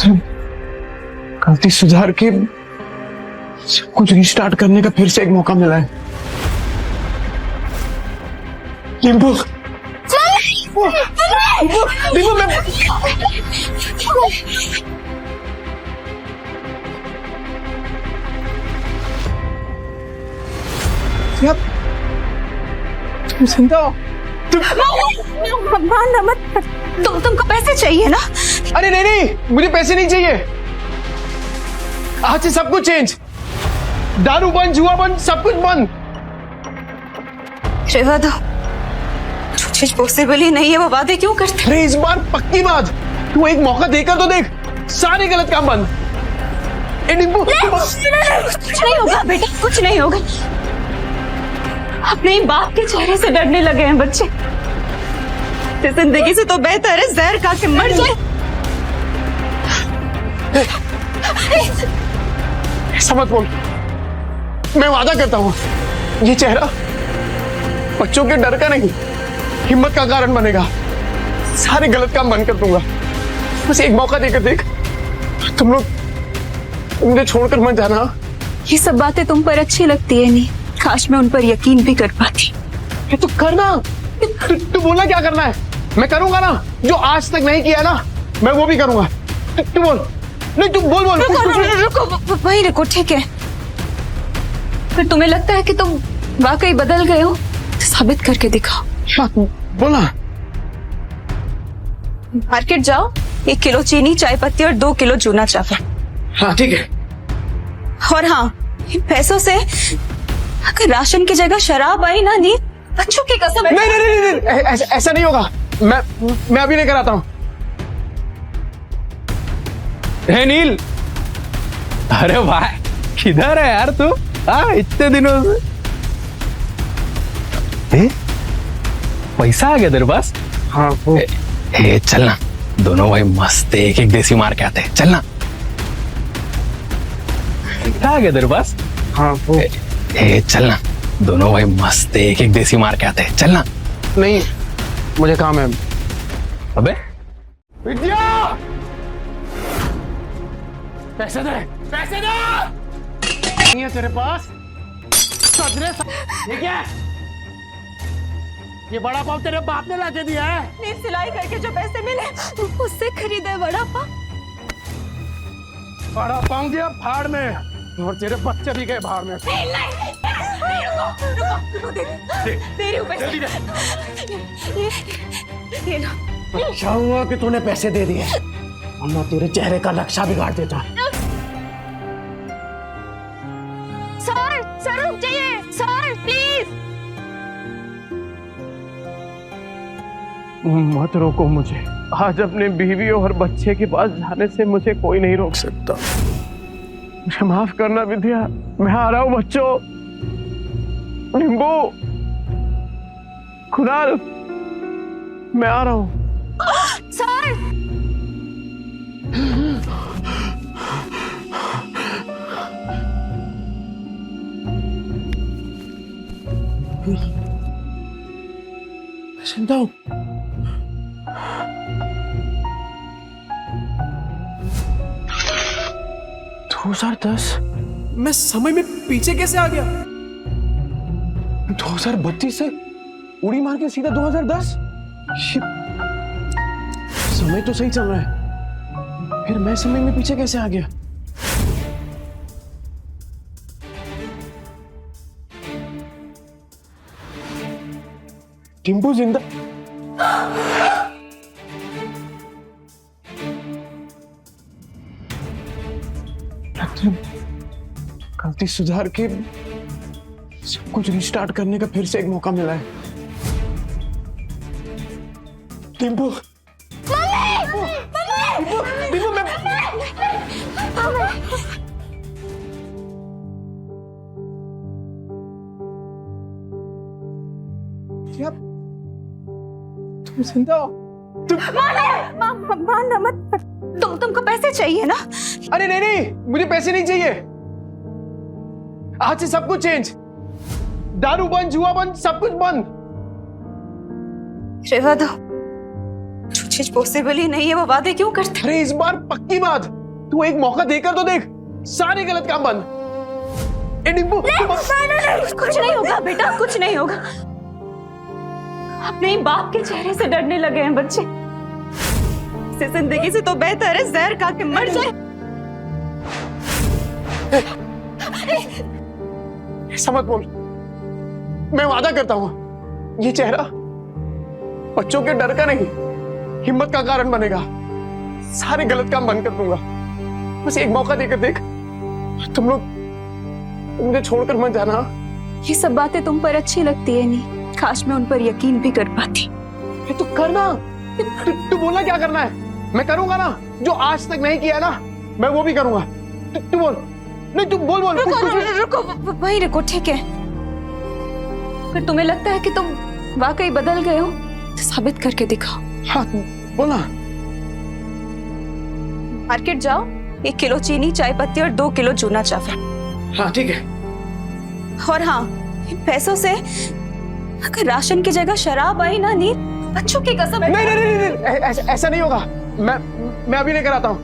गलती सुधार के सब कुछ रिस्टार्ट करने का फिर से एक मौका मिला है। डिम्पू, डिम्पू मैं तुम जिंदा हो? तुमको पैसे चाहिए ना? अरे नहीं नहीं, मुझे पैसे नहीं चाहिए। आज से सब कुछ चेंज। दारू बंद, जुआ बंद, सब कुछ बंद। रेवा दो, जो चीज पॉसिबल ही नहीं है वो वादे क्यों करते? अरे इस बार पक्की बात, तू एक मौका देकर तो देख। सारे गलत काम बंद। डिम्पू, कुछ नहीं होगा बेटा, कुछ नहीं होगा। अपने ही बाप के चेहरे से डरने लगे हैं बच्चे। जिंदगी से तो बेहतर है जहर खा के मर जाए। ऐसा मत बोल। मैं वादा करता हूँ, ये चेहरा बच्चों के डर का नहीं, हिम्मत का कारण बनेगा। सारे गलत काम बंद कर दूंगा। बस एक मौका देकर देख। तुम लोग मुझे छोड़कर मत जाना। ये सब बातें तुम पर अच्छी लगती है नहीं, काश मैं उन पर यकीन भी कर पाती। तो करना। तू बोलना क्या करना है, मैं करूंगा ना। जो आज तक नहीं किया ना, मैं वो भी करूंगा। तू बोल। नहीं तू बोल बोल। रुको, वही रुको, ठीक है। फिर तुम्हें लगता है कि तुम वाकई बदल गए हो तो साबित करके दिखाओ। हाँ, बोला। मार्केट जाओ, 1 किलो चीनी, चाय पत्ती और 2 किलो चूना चावल। हाँ ठीक है। और हाँ, इन पैसों से अगर राशन की जगह शराब आई ना नी, बच्चों की कसम। नहीं नहीं नहीं, नहीं, ऐसा नहीं होगा। मैं अभी लेकर आता हूँ। हे नील, अरे भाई किधर है यार तू? हाँ इतने दिनों से। पैसा आ गया तेरे पास? हाँ वो। चल ना, दोनों भाई मस्त एक एक देसी मार के आते हैं। चल ना। आ गया तेरे पास? हाँ वो। चल ना, दोनों भाई मस्त एक एक देसी मार के आते हैं। चल ना। नहीं, मुझे काम है। अबे विद्या, पैसे दे, पैसे दे। नहीं है तेरे पास? ये क्या? ये बड़ा पाव तेरे बाप ने लाके दिया है? मेरी सिलाई करके जो पैसे मिले उससे खरीदे बड़ा पाव। बड़ा पाव दिया भाड़ में, और तेरे बच्चे भी गए भाड़ में। रुको, दे रही हूँ पैसे। ये लो। अच्छा हुआ कि तूने पैसे दे दिए, वरना तेरे चेहरे का नक्शा बिगाड़ देता। सर रुक जाइए, सर प्लीज। मत रोको मुझे। आज अपने बीवी और बच्चे के पास जाने से मुझे कोई नहीं रोक सकता। मुझे माफ करना विद्या, मैं आ रहा हूँ बच्चों। निम्बू, खुदाल, मैं आ रहा हूँ। सर चिंता हूँ। मैं समय में पीछे कैसे आ गया? 2032 से उड़ी मार के सीधा 2010। समय तो सही चल रहा है, फिर मैं समय में पीछे कैसे आ गया? टिम्पू जिंदा? गलती सुधार के सब कुछ रिस्टार्ट करने का फिर से एक मौका मिला है। टिम्पू, टिम्पू मैं क्या? तुम जिंदा हो? मारना मत। तुमको पैसे चाहिए ना? अरे नहीं नहीं, मुझे पैसे नहीं चाहिए। आज से सब कुछ चेंज। दारू बंद, जुआ बंद, सब कुछ बंद। रेवा दो, जो चीज पॉसिबल ही नहीं है, वो वादे क्यों करते? अरे इस बार पक्की बात, तू एक मौका देकर तो देख, सारे गलत काम बंद। ए डिम्पू, कुछ नहीं होगा बेटा, कुछ नहीं होगा। अपने ही बाप के चेहरे से डरने लगे हैं बच्चे। इसे जिंदगी से तो बेहतर है जहर खा के मर जाए। ऐसा मत बोल, मैं वादा करता हूं ये चेहरा बच्चों के डर का नहीं, हिम्मत का कारण बनेगा। सारे गलत काम बंद कर दूंगा। बस एक मौका देकर देख। तुम लोग मुझे छोड़कर मत जाना। ये सब बातें तुम पर अच्छी लगती है नहीं, काश मैं उन पर यकीन भी कर पाती। तू करना, तू बोलना क्या करना है, मैं करूंगा ना। जो आज तक नहीं किया ना, मैं वो भी करूंगा। तू बोल, नहीं तू बोल बोल। रुको, वहीं रुको, ठीक है। अगर तुम्हें लगता है कि तुम वाकई बदल गए हो तो साबित करके दिखाओ। हाँ बोलना। मार्केट जाओ, 1 किलो चीनी, चाय पत्ती और 2 किलो चूना चावल। हाँ ठीक है। और हाँ, इन पैसों से अगर राशन की जगह शराब आई ना नील, बच्चों की कसम। नहीं नहीं नहीं, नहीं ऐसा नहीं होगा। मैं अभी लेकर आता हूँ।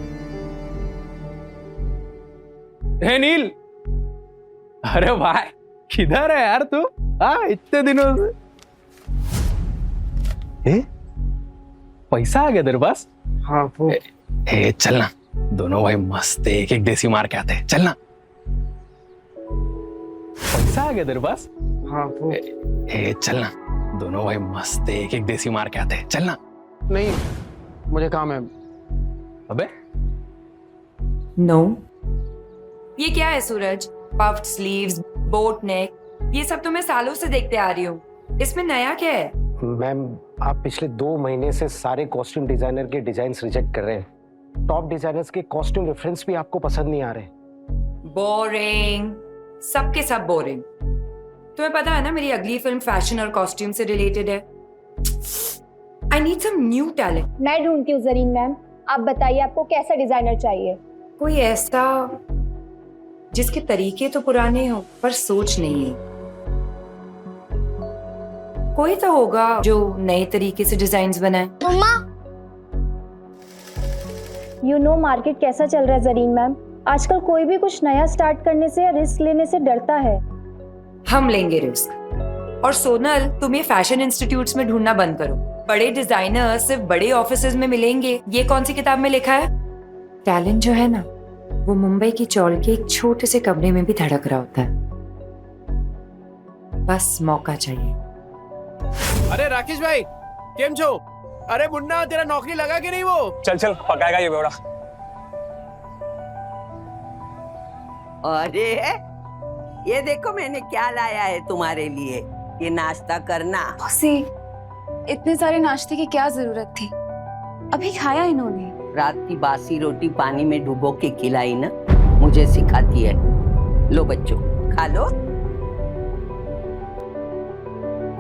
हे नील, अरे भाई किधर है यार तू? हाँ इतने दिनों से। पैसा आ गया तेरे पास? हाँ वो चलना, दोनों भाई मस्त एक एक देसी मार के आते हैं, चलना। पैसा आ गया तेरे पास? हाँ वो चलना, दोनों भाई मस्त एक एक देसी मार के आते हैं, चलना। नहीं, मुझे काम है। अबे नो ये क्या है सूरज? पफ्ड स्लीव्स, बोट नेक, ये सब तो मैं सालों से देखते आ रही हूँ। इसमें नया क्या है? मैम आप पिछले 2 महीने से सारे कॉस्ट्यूम डिजाइनर के डिजाइन्स रिजेक्ट कर रहे हैं। टॉप डिजाइनर्स के कॉस्ट्यूम रेफरेंस भी आपको पसंद नहीं आ रहे। बोरिंग, सबके सब बोरिंग। तुम्हें पता है ना मेरी अगली फिल्म फैशन और कॉस्ट्यूम से रिलेटेड है। I need some new talent. मैं ढूंढती हूँ जरीन मैम, आप बताइए आपको कैसा डिजाइनर चाहिए? कोई ऐसा जिसके तरीके तो पुराने हो पर सोच नहीं है। कोई तो होगा जो नए तरीके से डिजाइन्स बनाए। मम्मा, यू नो मार्केट कैसा चल रहा है जरीन मैम? आजकल कोई भी कुछ नया स्टार्ट करने से या रिस्क लेने से डरता है। हम लेंगे रिस्क। और सोनल, तुम ये फैशन इंस्टीट्यूट्स में ढूंढना बंद करो। बड़े डिजाइनर सिर्फ बड़े ऑफिसेज में मिलेंगे, ये कौन सी किताब में लिखा है? टैलेंट जो है ना, वो मुंबई की चौल के एक छोटे से कमरे में भी धड़क रहा होता है। बस मौका चाहिए। अरे राकेश भाई, केम छो? अरे मुन्ना, तेरा नौकरी लगा कि नहीं वो? चल चल पकाएगा ये बेवड़ा। अरे ये देखो मैंने क्या लाया है तुम्हारे लिए, ये नाश्ता करना। मौसी, इतने सारे नाश्ते की क्या जरूरत थी? अभी खाया इन्होंने। रात की बासी रोटी पानी में डुबो के खिलाई ना, मुझे सिखाती है। लो बच्चों खा लो।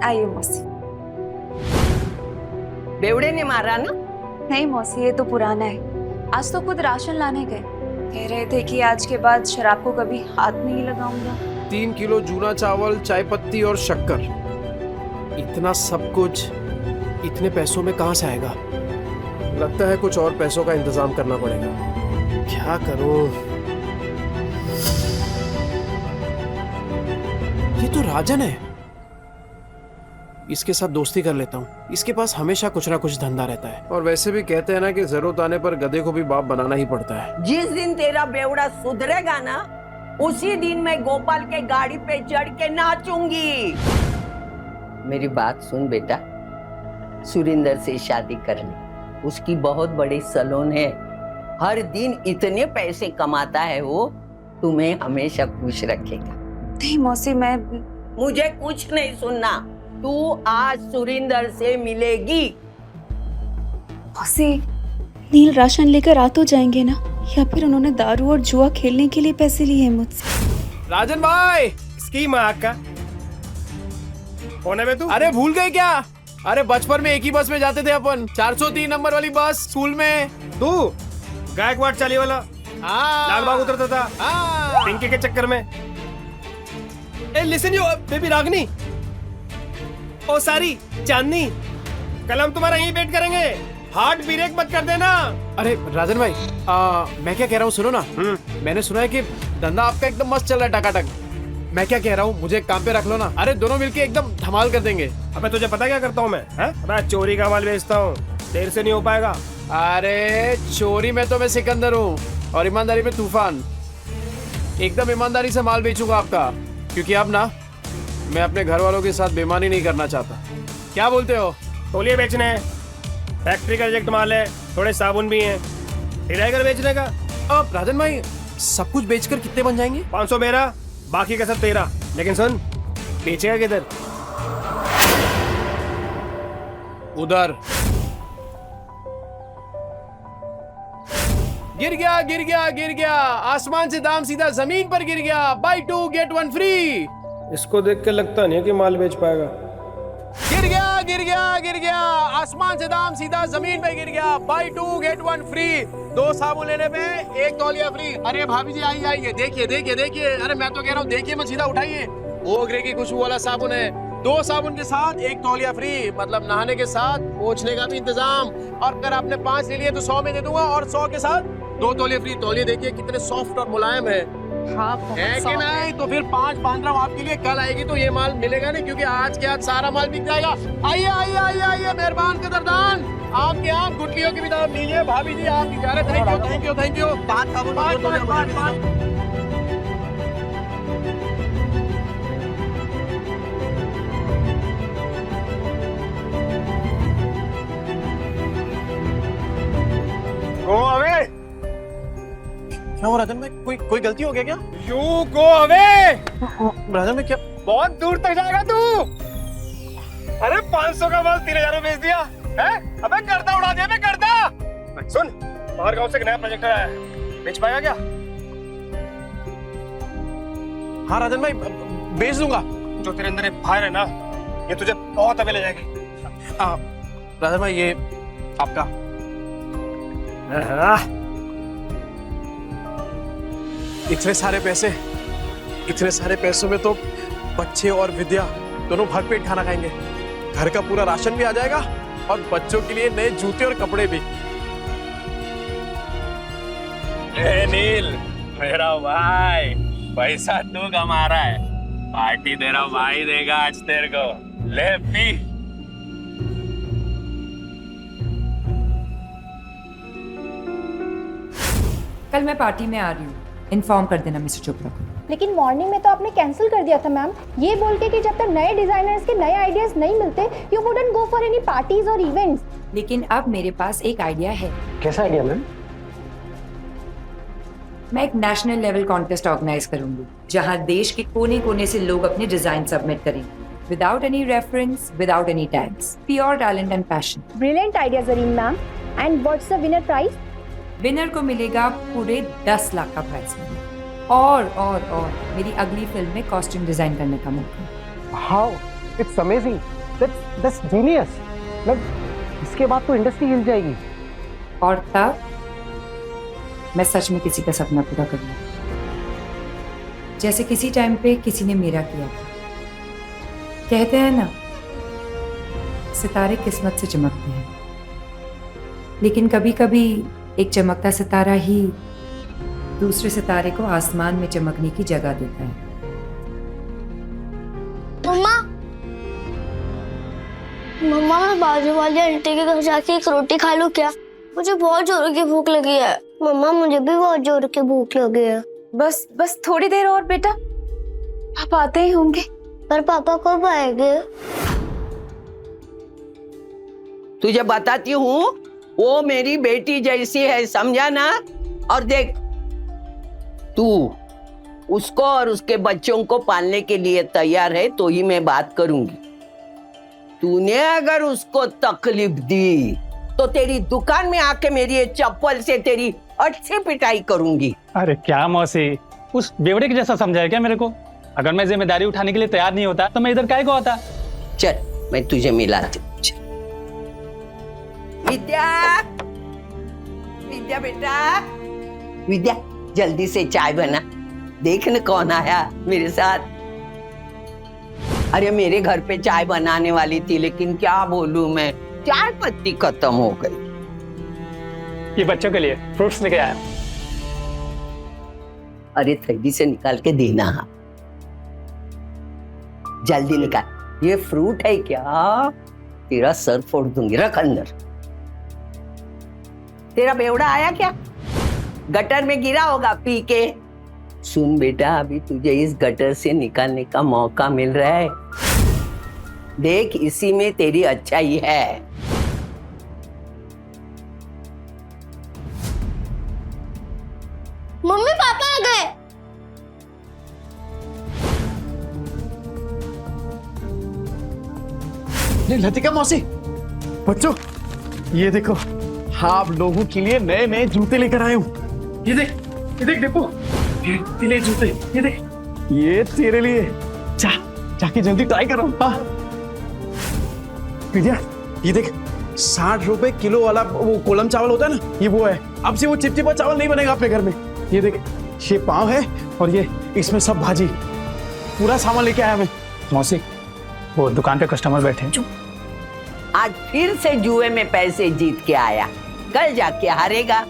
आइए मौसी। बेवड़े ने मारा ना? नहीं मौसी, ये तो पुराना है। आज तो खुद राशन लाने गए, कह रहे थे कि आज के बाद शराब को कभी हाथ नहीं लगाऊंगा। 3 किलो जूना चावल, चाय पत्ती और शक्कर, इतना सब कुछ इतने पैसों में कहां से आएगा? लगता है कुछ और पैसों का इंतजाम करना पड़ेगा। क्या करूं? ये तो राजन है, इसके साथ दोस्ती कर लेता हूँ। इसके पास हमेशा कुछ ना कुछ धंधा रहता है। और वैसे भी कहते हैं ना कि जरूरत आने पर गधे को भी बाप बनाना ही पड़ता है। जिस दिन तेरा बेवड़ा सुधरेगा ना, उसी दिन मैं गोपाल के गाड़ी पे चढ़ के नाचूंगी। मेरी बात सुन बेटा, सुरिंदर से शादी कर ले। उसकी बहुत बड़ी सैलून है, हर दिन इतने पैसे कमाता है वो, तुम्हें हमेशा खुश रखेगा। नहीं मौसी, मैं मुझे कुछ नहीं सुनना। तू आज सुरिंदर से मिलेगी। मौसी, नील राशन लेकर आ तो जाएंगे ना, या फिर उन्होंने दारू और जुआ खेलने के लिए पैसे लिए हैं मुझसे? राजन भाई, इसकी माँ का कौन है बे तू? अरे भूल गए क्या? अरे बचपन में एक ही बस में जाते थे अपन, 403 नंबर वाली बस स्कूल में। तू गायकवाड़ चाली वाला लाल बाग उतरता था पिंकी के चक्कर में। ए लिसन यू बेबी रागनी, ओ सारी चांदनी, कल हम तुम्हारा यहीं वेट करेंगे। हार्ट ब्रेक मत कर देना। अरे राजन भाई, मैं क्या कह रहा हूँ सुनो ना। मैंने सुना है कि धंधा आपका एकदम मस्त चल रहा है, टकाटक। मैं क्या कह रहा हूँ, मुझे एक काम पे रख लो ना। अरे दोनों मिलके एकदम धमाल कर देंगे। अबे तुझे पता क्या करता हूँ मैं? मैं चोरी का माल बेचता हूँ, देर से नहीं हो पाएगा। अरे चोरी में तो मैं सिकंदर हूँ और ईमानदारी में तूफान। एकदम ईमानदारी से माल बेचूंगा आपका, क्योंकि अब ना मैं अपने घर वालों के साथ बेईमानी नहीं करना चाहता। क्या बोलते हो? तौलिए बेचने हैं, फैक्ट्री का रिजेक्ट माल है, थोड़े साबुन भी हैं। तेरा है घर बेचने का? अब राजन भाई, सब कुछ बेचकर कितने बन जाएंगे? 500 मेरा, बाकी का सब तेरा। लेकिन सुन, बेचेगा किधर? उधर। गिर गया गिर गया गिर गया, आसमान से दाम सीधा जमीन पर गिर गया। Buy 2 get 1 free. इसको देख के लगता नहीं है कि माल बेच पाएगा। गिर गया गिर गया गिर गया, आसमान से दाम सीधा जमीन पे गिर गया। Buy 2 get 1 free. 2 साबुन लेने पे 1 तौलिया फ्री। अरे भाभी जी आइए आइए, देखिए देखिए देखिए। अरे मैं तो कह रहा हूँ देखिए मत, सीधा उठाइए। ओगरे की खुशबू वाला साबुन है। 2 साबुन के साथ 1 तौलिया फ्री, मतलब नहाने के साथ पोंछने का भी इंतजाम। और अगर आपने 5 ले लिए तो 100 में दे दूंगा, और 100 के साथ 2 तौलिया फ्री। तौलिया देखिए कितने सॉफ्ट और मुलायम है। हाँ है कि नहीं? तो फिर 5 बांध रहा हूँ आपके लिए। कल आएगी तो ये माल मिलेगा नहीं, क्योंकि आज के आज सारा माल बिक जाएगा। आइए आइए आइए आइए, मेहरबान कदरदान। आपके यहाँ गुटलियों की भी दाम लीजिए। भाभी जी आप बेचारे, thank you thank you thank you. 5 साबुन, 5। Go away. क्या हो राजन भाई, कोई गलती हो गया क्या? You go away. राजन भाई क्या? बहुत दूर तक जाएगा तू। अरे 500 का माल 3000 में बेच दिया है? अबे गर्दा उड़ा दिया, मैं गर्दा। सुन, बाहर गांव से एक नया प्रोजेक्ट आया है, बेच पाएगा क्या? हाँ राजन भाई, बेच दूंगा। जो तेरे अंदर फायर है ना, ये तुझे बहुत अवे ले जाएगी। राजन भाई ये आपका। इतने सारे पैसों में तो बच्चे और विद्या दोनों भरपेट खाना खाएंगे। घर का पूरा राशन भी आ जाएगा और बच्चों के लिए नए जूते और कपड़े भी। नील मेरा भाई, पैसा तू कमा रहा है, पार्टी तेरा भाई देगा आज तेरे को। ले पी। कल मैं पार्टी में आ रही हूँ, इन्फॉर्म कर देना मिस्टर चोपड़ा को। लेकिन मॉर्निंग में तो आपने कैंसिल कर दिया था मैम, ये बोल के कि जब तक नए डिजाइनर्स के नए आइडियाज नहीं मिलते you wouldn't go for any parties और इवेंट्स। लेकिन अब मेरे पास एक आइडिया है। कैसा आइडिया मैम? मैं एक नेशनल लेवल कॉन्टेस्ट ऑर्गेनाइज करूंगी, जहां देश के कोने कोने से लोग अपने डिजाइन सबमिट करेंगे, without any reference, without any tags, pure talent and passion. Brilliant idea Zareen ma'am. And what's the winner prize? Winner को मिलेगा पूरे 10 लाख का प्राइज और मेरी अगली फिल्म में कॉस्ट्यूम डिजाइन करने का मौका। How it's amazing, that's genius. मतलब इसके बाद तो इंडस्ट्री हिल जाएगी। और तब मैं सच में किसी का सपना पूरा करूंगा, जैसे किसी टाइम पे किसी ने मेरा किया था। कहते हैं ना, सितारे किस्मत से चमकते हैं, लेकिन कभी कभी एक चमकता सितारा ही दूसरे सितारे को आसमान में चमकने की जगह देता है। मम्मा मैं बाजू वाली आंटी के घर जाके एक रोटी खा लूं क्या? मुझे बहुत जोर की भूख लगी है। मम्मा मुझे भी बहुत जोर की भूख लगी है। बस थोड़ी देर और बेटा, पापा आते ही होंगे। पर पापा कब आएंगे? तुझे बताती हूँ, वो मेरी बेटी जैसी है, समझा ना? और देख, तू उसको और उसके बच्चों को पालने के लिए तैयार है तो ही मैं बात करूंगी। तूने अगर उसको तकलीफ दी तो तेरी दुकान में आके मेरी ये चप्पल से तेरी अच्छी पिटाई करूंगी। अरे क्या मौसी, उस बेवड़े के जैसा समझाया क्या मेरे को? अगर मैं जिम्मेदारी उठाने के लिए तैयार नहीं होता तो मैं इधर काहे को आता? चल मैं तुझे मिलाती हूँ। विद्या, विद्या बेटा, विद्या जल्दी से चाय बना। देख न कौन आया मेरे साथ। अरे मेरे घर पे चाय बनाने वाली थी, लेकिन क्या बोलूं मैं, चाय पत्ती खत्म हो गई। ये बच्चों के लिए फ्रूट्स लेके आया हूँ। अरे थैली से निकाल के देना, जल्दी निकाल। ये फ्रूट है क्या? तेरा सर फोड़ दूंगी, रख अंदर। तेरा बेवड़ा आया क्या? गटर में गिरा होगा पी के। सुन बेटा, अभी तुझे इस गटर से निकालने का मौका मिल रहा है। देख, इसी में तेरी अच्छाई है। मम्मी पापा आ गए। लतिका मौसी, बच्चों ये देखो, आप लोगों के लिए नए नए जूते लेकर आए हूँ। ये देख डिप्पू, ये ले जूते, ये देख, ये तेरे लिए। जाके जल्दी ट्राई करो। हाँ विद्या, ये देख, 60 रुपए किलो वाला वो कोलम चावल होता है ना, ये वो है। अब से वो चिपचिपा चावल नहीं बनेगा अपने घर में। ये देख, ये पाव है और ये इसमें सब भाजी, पूरा सामान लेके आया मैं। मौसी, वो दुकान पे कस्टमर बैठे हैं। आज फिर से जुए में पैसे जीत के आया, कल जाके हारेगा,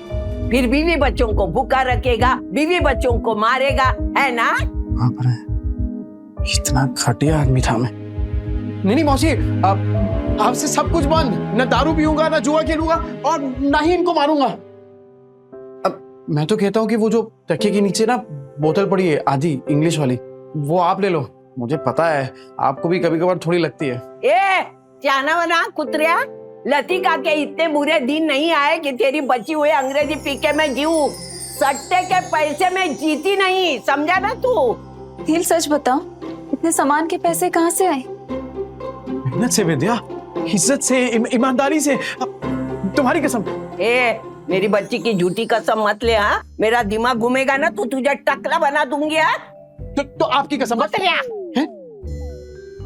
फिर बीवी बच्चों को भूखा रखेगा, बीवी बच्चों को मारेगा, है ना? हाँ पर इतना घटिया आदमी था मैं। नहीं मौसी, आपसे सब कुछ बंद। न दारू पीऊंगा, न जुआ खेलूंगा और ना ही इनको मारूंगा। अब मैं तो कहता हूँ कि वो जो तकिए के नीचे ना बोतल पड़ी है आधी इंग्लिश वाली, वो आप ले लो। मुझे पता है आपको भी कभी कभार थोड़ी लगती है। ए चाना वना कुतरिया, लतिका के इतने बुरे दिन नहीं आए कि तेरी बची हुई अंग्रेजी पी के मैं जीऊं। सट्टे के पैसे में जीती नहीं, समझा ना तू? नील सच बताओ, इतने सामान के पैसे कहाँ से आए? मेहनत से विद्या, इज्जत से, ईमानदारी से। तुम्हारी कसम। ए मेरी बच्ची की झूठी कसम मत ले। हाँ, मेरा दिमाग घूमेगा ना तो तुझे टकला बना दूंगी। हाँ तो आपकी कसम मत।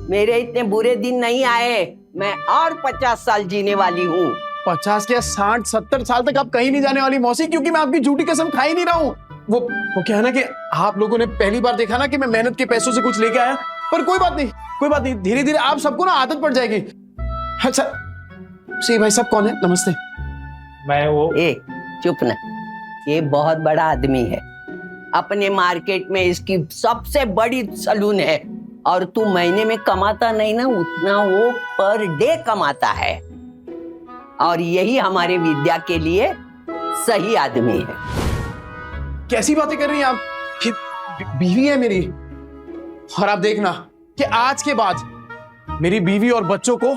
मेरे इतने बुरे दिन नहीं आए, मैं और 50 साल जीने वाली हूँ। 50 क्या 60-70 साल तक आप कहीं नहीं जाने वाली मौसी, क्योंकि मैं आपकी झूठी कसम खा ही नहीं रहा हूँ। वो क्या है ना कि आप लोगों ने पहली बार देखा ना कि मैं मेहनत के पैसों से कुछ लेके आया, पर कोई बात नहीं, धीरे धीरे आप सबको ना आदत पड़ जाएगी। अच्छा सी भाई साहब कौन है? नमस्ते। मैं वो चुप ना, ये बहुत बड़ा आदमी है, अपने मार्केट में इसकी सबसे बड़ी सलून है, और तू महीने में कमाता नहीं ना उतना वो पर डे कमाता है, और यही हमारे विद्या के लिए सही आदमी है। कैसी बातें कर रही हैं आप? बीवी है मेरी, और आप देखना कि आज के बाद मेरी बीवी और बच्चों को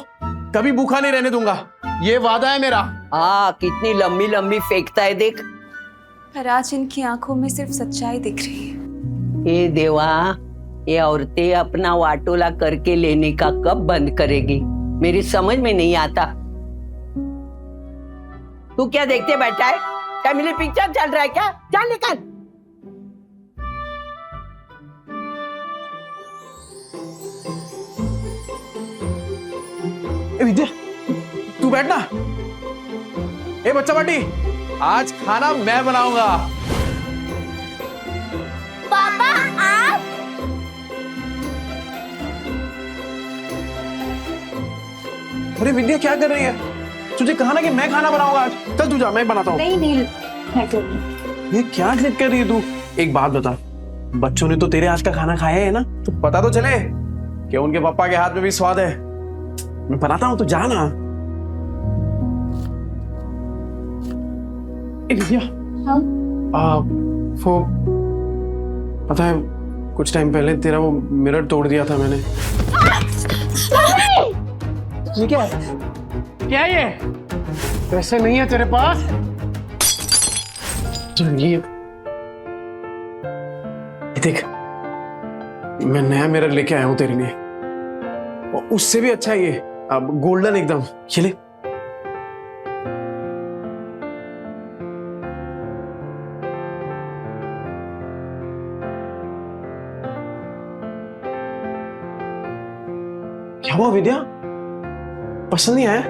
कभी भूखा नहीं रहने दूंगा, ये वादा है मेरा। कितनी लंबी लंबी फेंकता है देख। पर आज इनकी आंखों में सिर्फ सच्चाई दिख रही है। हे देवा, ये औरतें अपना वाटोला करके लेने का कब बंद करेगी, मेरी समझ में नहीं आता। तू क्या देखते बैठा है? फैमिली पिक्चर चल रहा है क्या? चल निकल। विद्या तू बैठना। ए बच्चा पार्टी, आज खाना मैं बनाऊंगा। पापा आप? अरे विद्या क्या कर रही है? तुझे कहा ना कि मैं खाना बनाऊंगा आज। चल तू जा, मैं बनाता हूँ। नहीं नील, मैं करूँगी। ये क्या जिद कर रही है तू? एक बात बता, बच्चों ने तो तेरे आज का खाना खाया है ना, तो पता तो चले कि उनके पापा के हाथ में भी स्वाद है। मैं बनाता हूँ, तो जा ना। विद्या, हाँ? वो पता है कुछ टाइम पहले तेरा वो मिरर तोड़ दिया था मैंने। ये क्या है? क्या ये? पैसे नहीं है तेरे पास? तो ये देख, मैं नया मिरर लेके आया हूं तेरे लिए, और उससे भी अच्छा है ये, अब गोल्डन एकदम। ये ले। क्या हुआ विद्या? पसंद नहीं आया?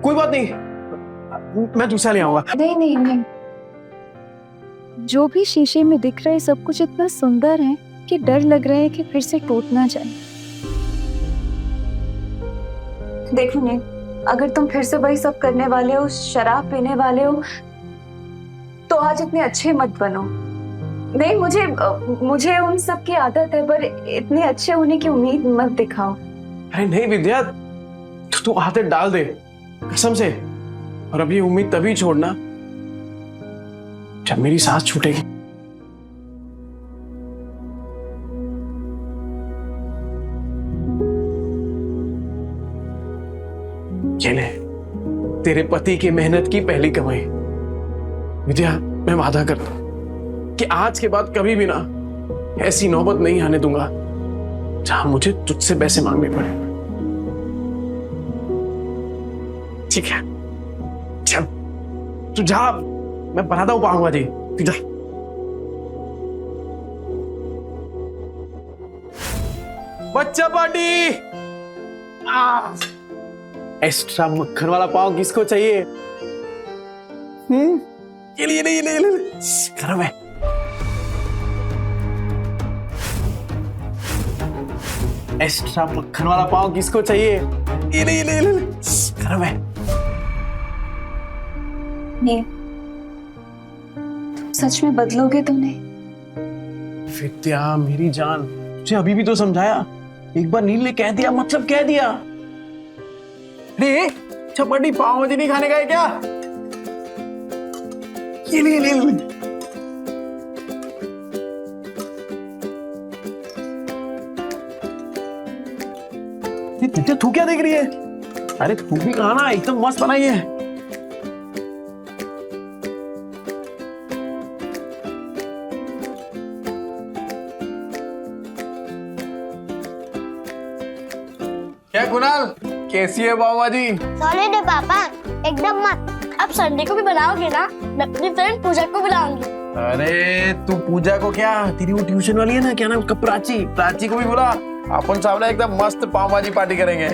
कोई बात नहीं, मैं दूसरा ले आऊंगा। नहीं, जो भी शीशे में दिख रहा है सब कुछ इतना सुंदर है कि डर लग रहा है कि फिर से टूट ना जाए। देखो ने, अगर तुम फिर से वही सब करने वाले हो, शराब पीने वाले हो, तो आज इतने अच्छे मत बनो। नहीं, मुझे उन सब की आदत है, पर इतने अच्छे होने की उम्मीद मत दिखाओ। अरे नहीं विद्या, तू आदत डाल दे कसम से। और अब ये उम्मीद तभी छोड़ना जब मेरी सांस छूटेगी। ये ले तेरे पति की मेहनत की पहली कमाई। विद्या, मैं वादा करता हूं कि आज के बाद कभी भी ना ऐसी नौबत नहीं आने दूंगा जहां मुझे तुझसे पैसे मांगने पड़े। ठीक है, चल तू जा, मैं बनाता हूं पाऊंगा जी। तू जा। बच्चा पार्टी। एक्स्ट्रा मक्खन वाला पाव किसको चाहिए? ये ले। गरम है। एक्स्ट्रा मक्खन वाला पाव किसको चाहिए? ये ले। गरम है। नहीं, तुम सच में बदलोगे तो नहीं? विद्या मेरी जान, तुझे अभी भी तो समझाया। एक बार नील ने कह दिया मतलब कह दिया। चपाटी पाव भाजी नहीं खाने का है क्या? ये ले। तू क्या देख रही है? अरे तू भी खाना, एकदम मस्त बनाई है। क्या कुणाल, कैसी है पाव भाजी? सॉलिड है पापा, एकदम मस्त। अब संडे को भी बनाओगे ना? मैं अपनी फ्रेंड पूजा को बुलाऊंगी। अरे तू पूजा को क्या, तेरी वो ट्यूशन वाली है ना, क्या नाम उसका, प्राची को भी बुला। अपन सामने एकदम मस्त पाव भाजी पार्टी करेंगे।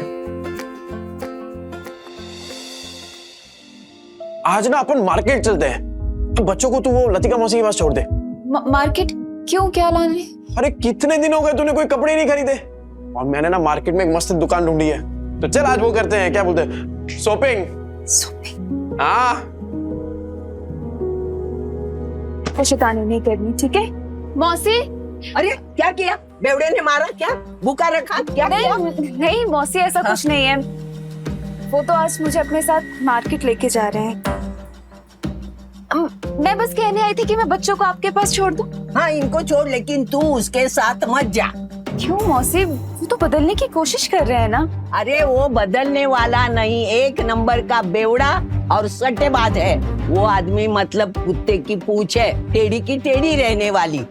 आज ना अपन मार्केट चलते हैं। तो बच्चों को तू वो लतिका मौसी के पास छोड़ दे। मार्केट क्यों, क्या लाने? अरे कितने दिन हो गए तूने कोई कपड़े नहीं खरीदे, और मैंने ना मार्केट में एक मस्त दुकान ढूंढी है। तो चल आज वो करते हैं, क्या बोलते हैं, शॉपिंग। हाँ, शैतानी नहीं करनी, ठीक है? मौसी। अरे क्या किया? बेवड़े ने मारा क्या? भूखा रखा क्या? नहीं मौसी, ऐसा कुछ नहीं है। वो तो आज मुझे अपने साथ मार्केट लेके जा रहे हैं। मैं बस कहने आई थी कि मैं बच्चों को आपके पास छोड़ दूं। हाँ, इनको छोड़, लेकिन तू उसके साथ मत जा। क्यों मौसी, वो तो बदलने की कोशिश कर रहे हैं ना। अरे वो बदलने वाला नहीं, एक नंबर का बेवड़ा और सट्टेबाज है वो आदमी। मतलब कुत्ते की पूंछ है, टेढ़ी की टेढ़ी रहने वाली।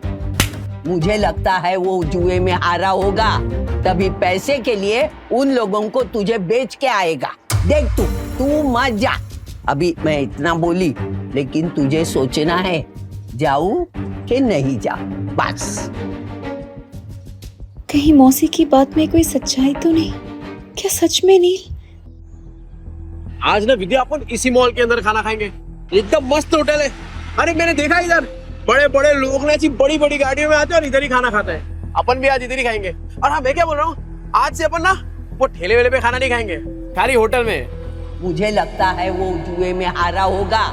मुझे लगता है वो जुए में हारा होगा, तभी पैसे के लिए उन लोगों को तुझे बेच के आएगा। देख तू मत जा। अभी मैं इतना बोली, लेकिन तुझे सोचना है जाऊं कि नहीं जाऊं, बस। कहीं मौसी की बात में कोई सच्चाई तो नहीं? क्या सच में नील? आज ना विद्या अपन इसी मॉल के अंदर खाना खाएंगे। एकदम मस्त होटल है। अरे मैंने देखा इधर बड़े बड़े लोग ना बड़ी बड़ी गाड़ियों में आते हैं और इधर ही खाना खाते हैं। अपन भी आज इधर ही खाएंगे। और हाँ, मैं क्या बोल रहा हूँ, आज से अपन ना वो ठेले वेले पे खाना नहीं खाएंगे, खाली होटल में। मुझे लगता है वो जुए में हारा होगा,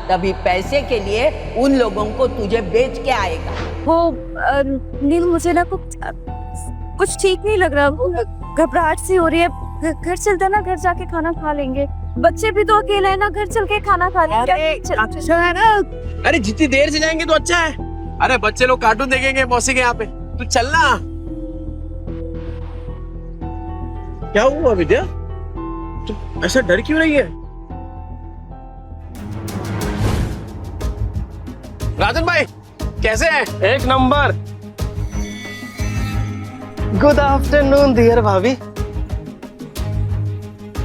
तभी पैसे के लिए उन लोगों को तुझे बेच के आएगा। वो नील, मुझे ना कुछ ठीक नहीं लग रहा। घबराहट सी हो रही है। घर चलते ना, घर जाके खाना खा लेंगे। बच्चे भी तो अकेले हैं ना, घर चल के खाना खा लेंगे। अच्छा है ना? अरे जितनी देर से जाएंगे तो अच्छा है। अरे बच्चे लोग कार्टून देखेंगे मौसी के यहाँ पे, तू चलना। क्या हुआ विद्या, तू ऐसा डर क्यों रही है? राजन भाई कैसे हैं? एक नंबर। गुड आफ्टरनून डियर भाभी।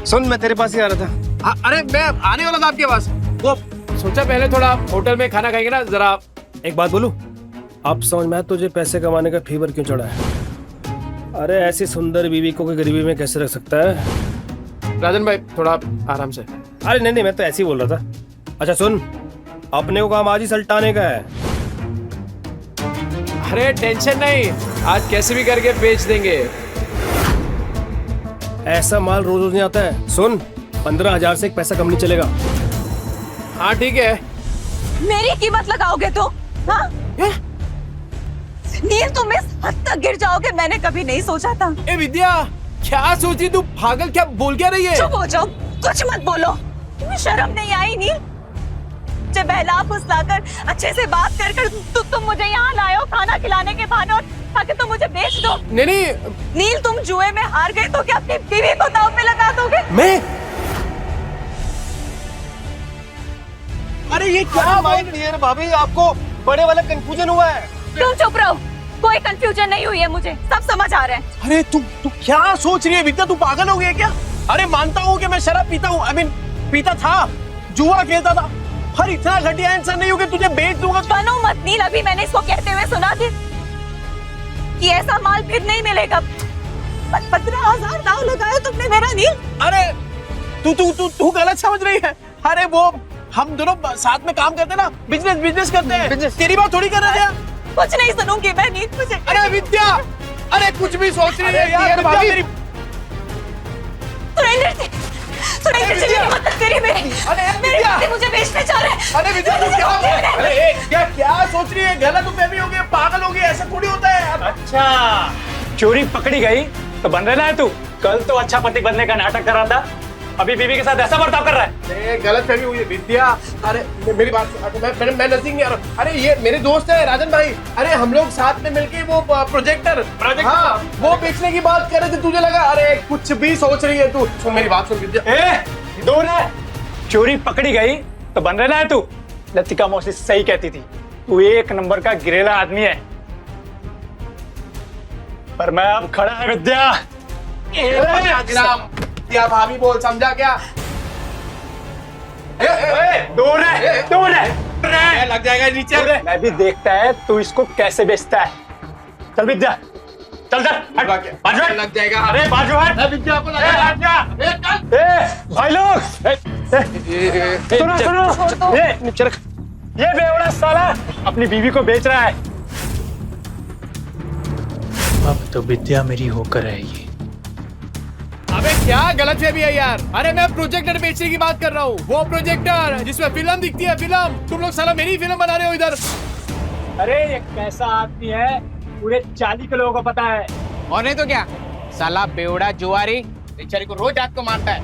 सुन, मैं तेरे पास ही आ रहा था। अरे मैं आने वाला था आपके पास। वो सोचा पहले थोड़ा होटल में खाना खाएंगे ना जरा। एक बात बोलूं, अब समझ में तुझे पैसे कमाने का फीवर क्यों चढ़ा है। अरे ऐसी सुंदर बीवी को कोई गरीबी में कैसे रख सकता है? राजन भाई थोड़ा आराम से। अरे नहीं, मैं तो ऐसे ही बोल रहा था। अच्छा सुन, अपने को काम आज ही सल्टाने का है। अरे टेंशन नहीं, आज कैसे भी करके बेच देंगे। ऐसा माल रोज रोज नहीं आता है। सुन, 15,000 से एक पैसा कम नहीं चलेगा। हाँ ठीक है। मेरी कीमत लगाओगे तो? हाँ? नील, तुम इस हद तक गिर जाओगे मैंने कभी नहीं सोचा था। ए विद्या, क्या सोच रही तू? पागल, क्या बोल क्या रही है? चुप हो जाओ, कुछ मत बोलो। तुम्हें शर्म नहीं आई नील? मुझे बहला फुसलाकर अच्छे से बात कर कर तुम मुझे यहाँ लाए हो खाना खिलाने के बहाने, और ताकि तुम मुझे बेच दो। नहीं। नील, तुम जुए में हार गए तो क्या अपनी बीवी को दांव पे लगा दोगे? मैं? अरे ये क्या माइंड डियर भाभी, आपको बड़े वाला कंफ्यूजन हुआ है। तुम चुप रहो, कोई कंफ्यूजन नहीं हुई है, मुझे सब समझ आ रहा है। अरे तू क्या सोच रही है विद्या? तू पागल हो गई है क्या? अरे मानता हूँ कि मैं शराब पीता हूँ, पीता था, जुआ खेलता था, पर इतना घटिया इंसान नहीं हो कि तुझे बेच दूंगा। बनो मत नील, अभी मैंने इसको कहते हुए सुना कि ऐसा माल फिर नहीं मिलेगा। 15,000 दाव लगाया तुमने मेरा नील। अरे तू गलत समझ रही है। अरे वो हम दोनों साथ में काम करते ना, बिजनेस करते हैं। तेरी बात थोड़ी कर रहे हैं। कुछ नहीं सुनूंगी मैं नील, मुझे। अरे विद्या, अरे कुछ भी सोच रही है यार भाभी। सुरेंद्र जी मेरी मदद करिए, मेरे पति मुझे बेचने जा रहे हैं। अरे विद्या तू क्या सोच रही है? गलत फहमी हो गई, पागल हो गई, ऐसा थोड़ी होता है। अच्छा, चोरी पकड़ी गई तो बन रहा है तू? कल तो अच्छा पति बनने का नाटक कर रहा था, अभी बीवी के साथ ऐसा बर्ताव कर रहा है। गलत फहमी हुई है विद्या। अरे मेरी बात, मैं नजदीक नहीं आ रहा। अरे ये मेरे दोस्त है राजन भाई। अरे हम लोग साथ में मिलके वो प्रोजेक्टर, हाँ, वो बेचने की बात कर रहे थे। तुझे लगा अरे कुछ भी सोच रही है तू। सुन मेरी बात, सुन विद्या। दूर है, चोरी पकड़ी गई तो बन रहा है तू? लतिका मौसी सही कहती थी, तू एक नंबर का गिरेला आदमी है। पर मैं अब खड़ा है विद्या। क्या भाभी बोल, समझा क्या? दूर है, लग जाएगा नीचे। मैं भी देखता है तू इसको कैसे बेचता है। चल विद्या, चल लग जाएगा। अरे बाजू हट। विद्या को भाई लोग सुनो, ये बेवड़ा साला अपनी बीवी को बेच रहा है। अब तो विद्या मेरी होकर रहेगी। अबे क्या गलत फहमी है यार? अरे मैं प्रोजेक्टर बेचने की बात कर रहा हूँ, वो प्रोजेक्टर जिसमें फिल्म दिखती है। फिल्म तुम लोग साला मेरी फिल्म बना रहे हो इधर। अरे ये कैसा आदमी है, पूरे 40 के लोगों को पता है। और नहीं तो क्या, साला बेवड़ा जुआरी बेचारी को रोज रात को मारता है।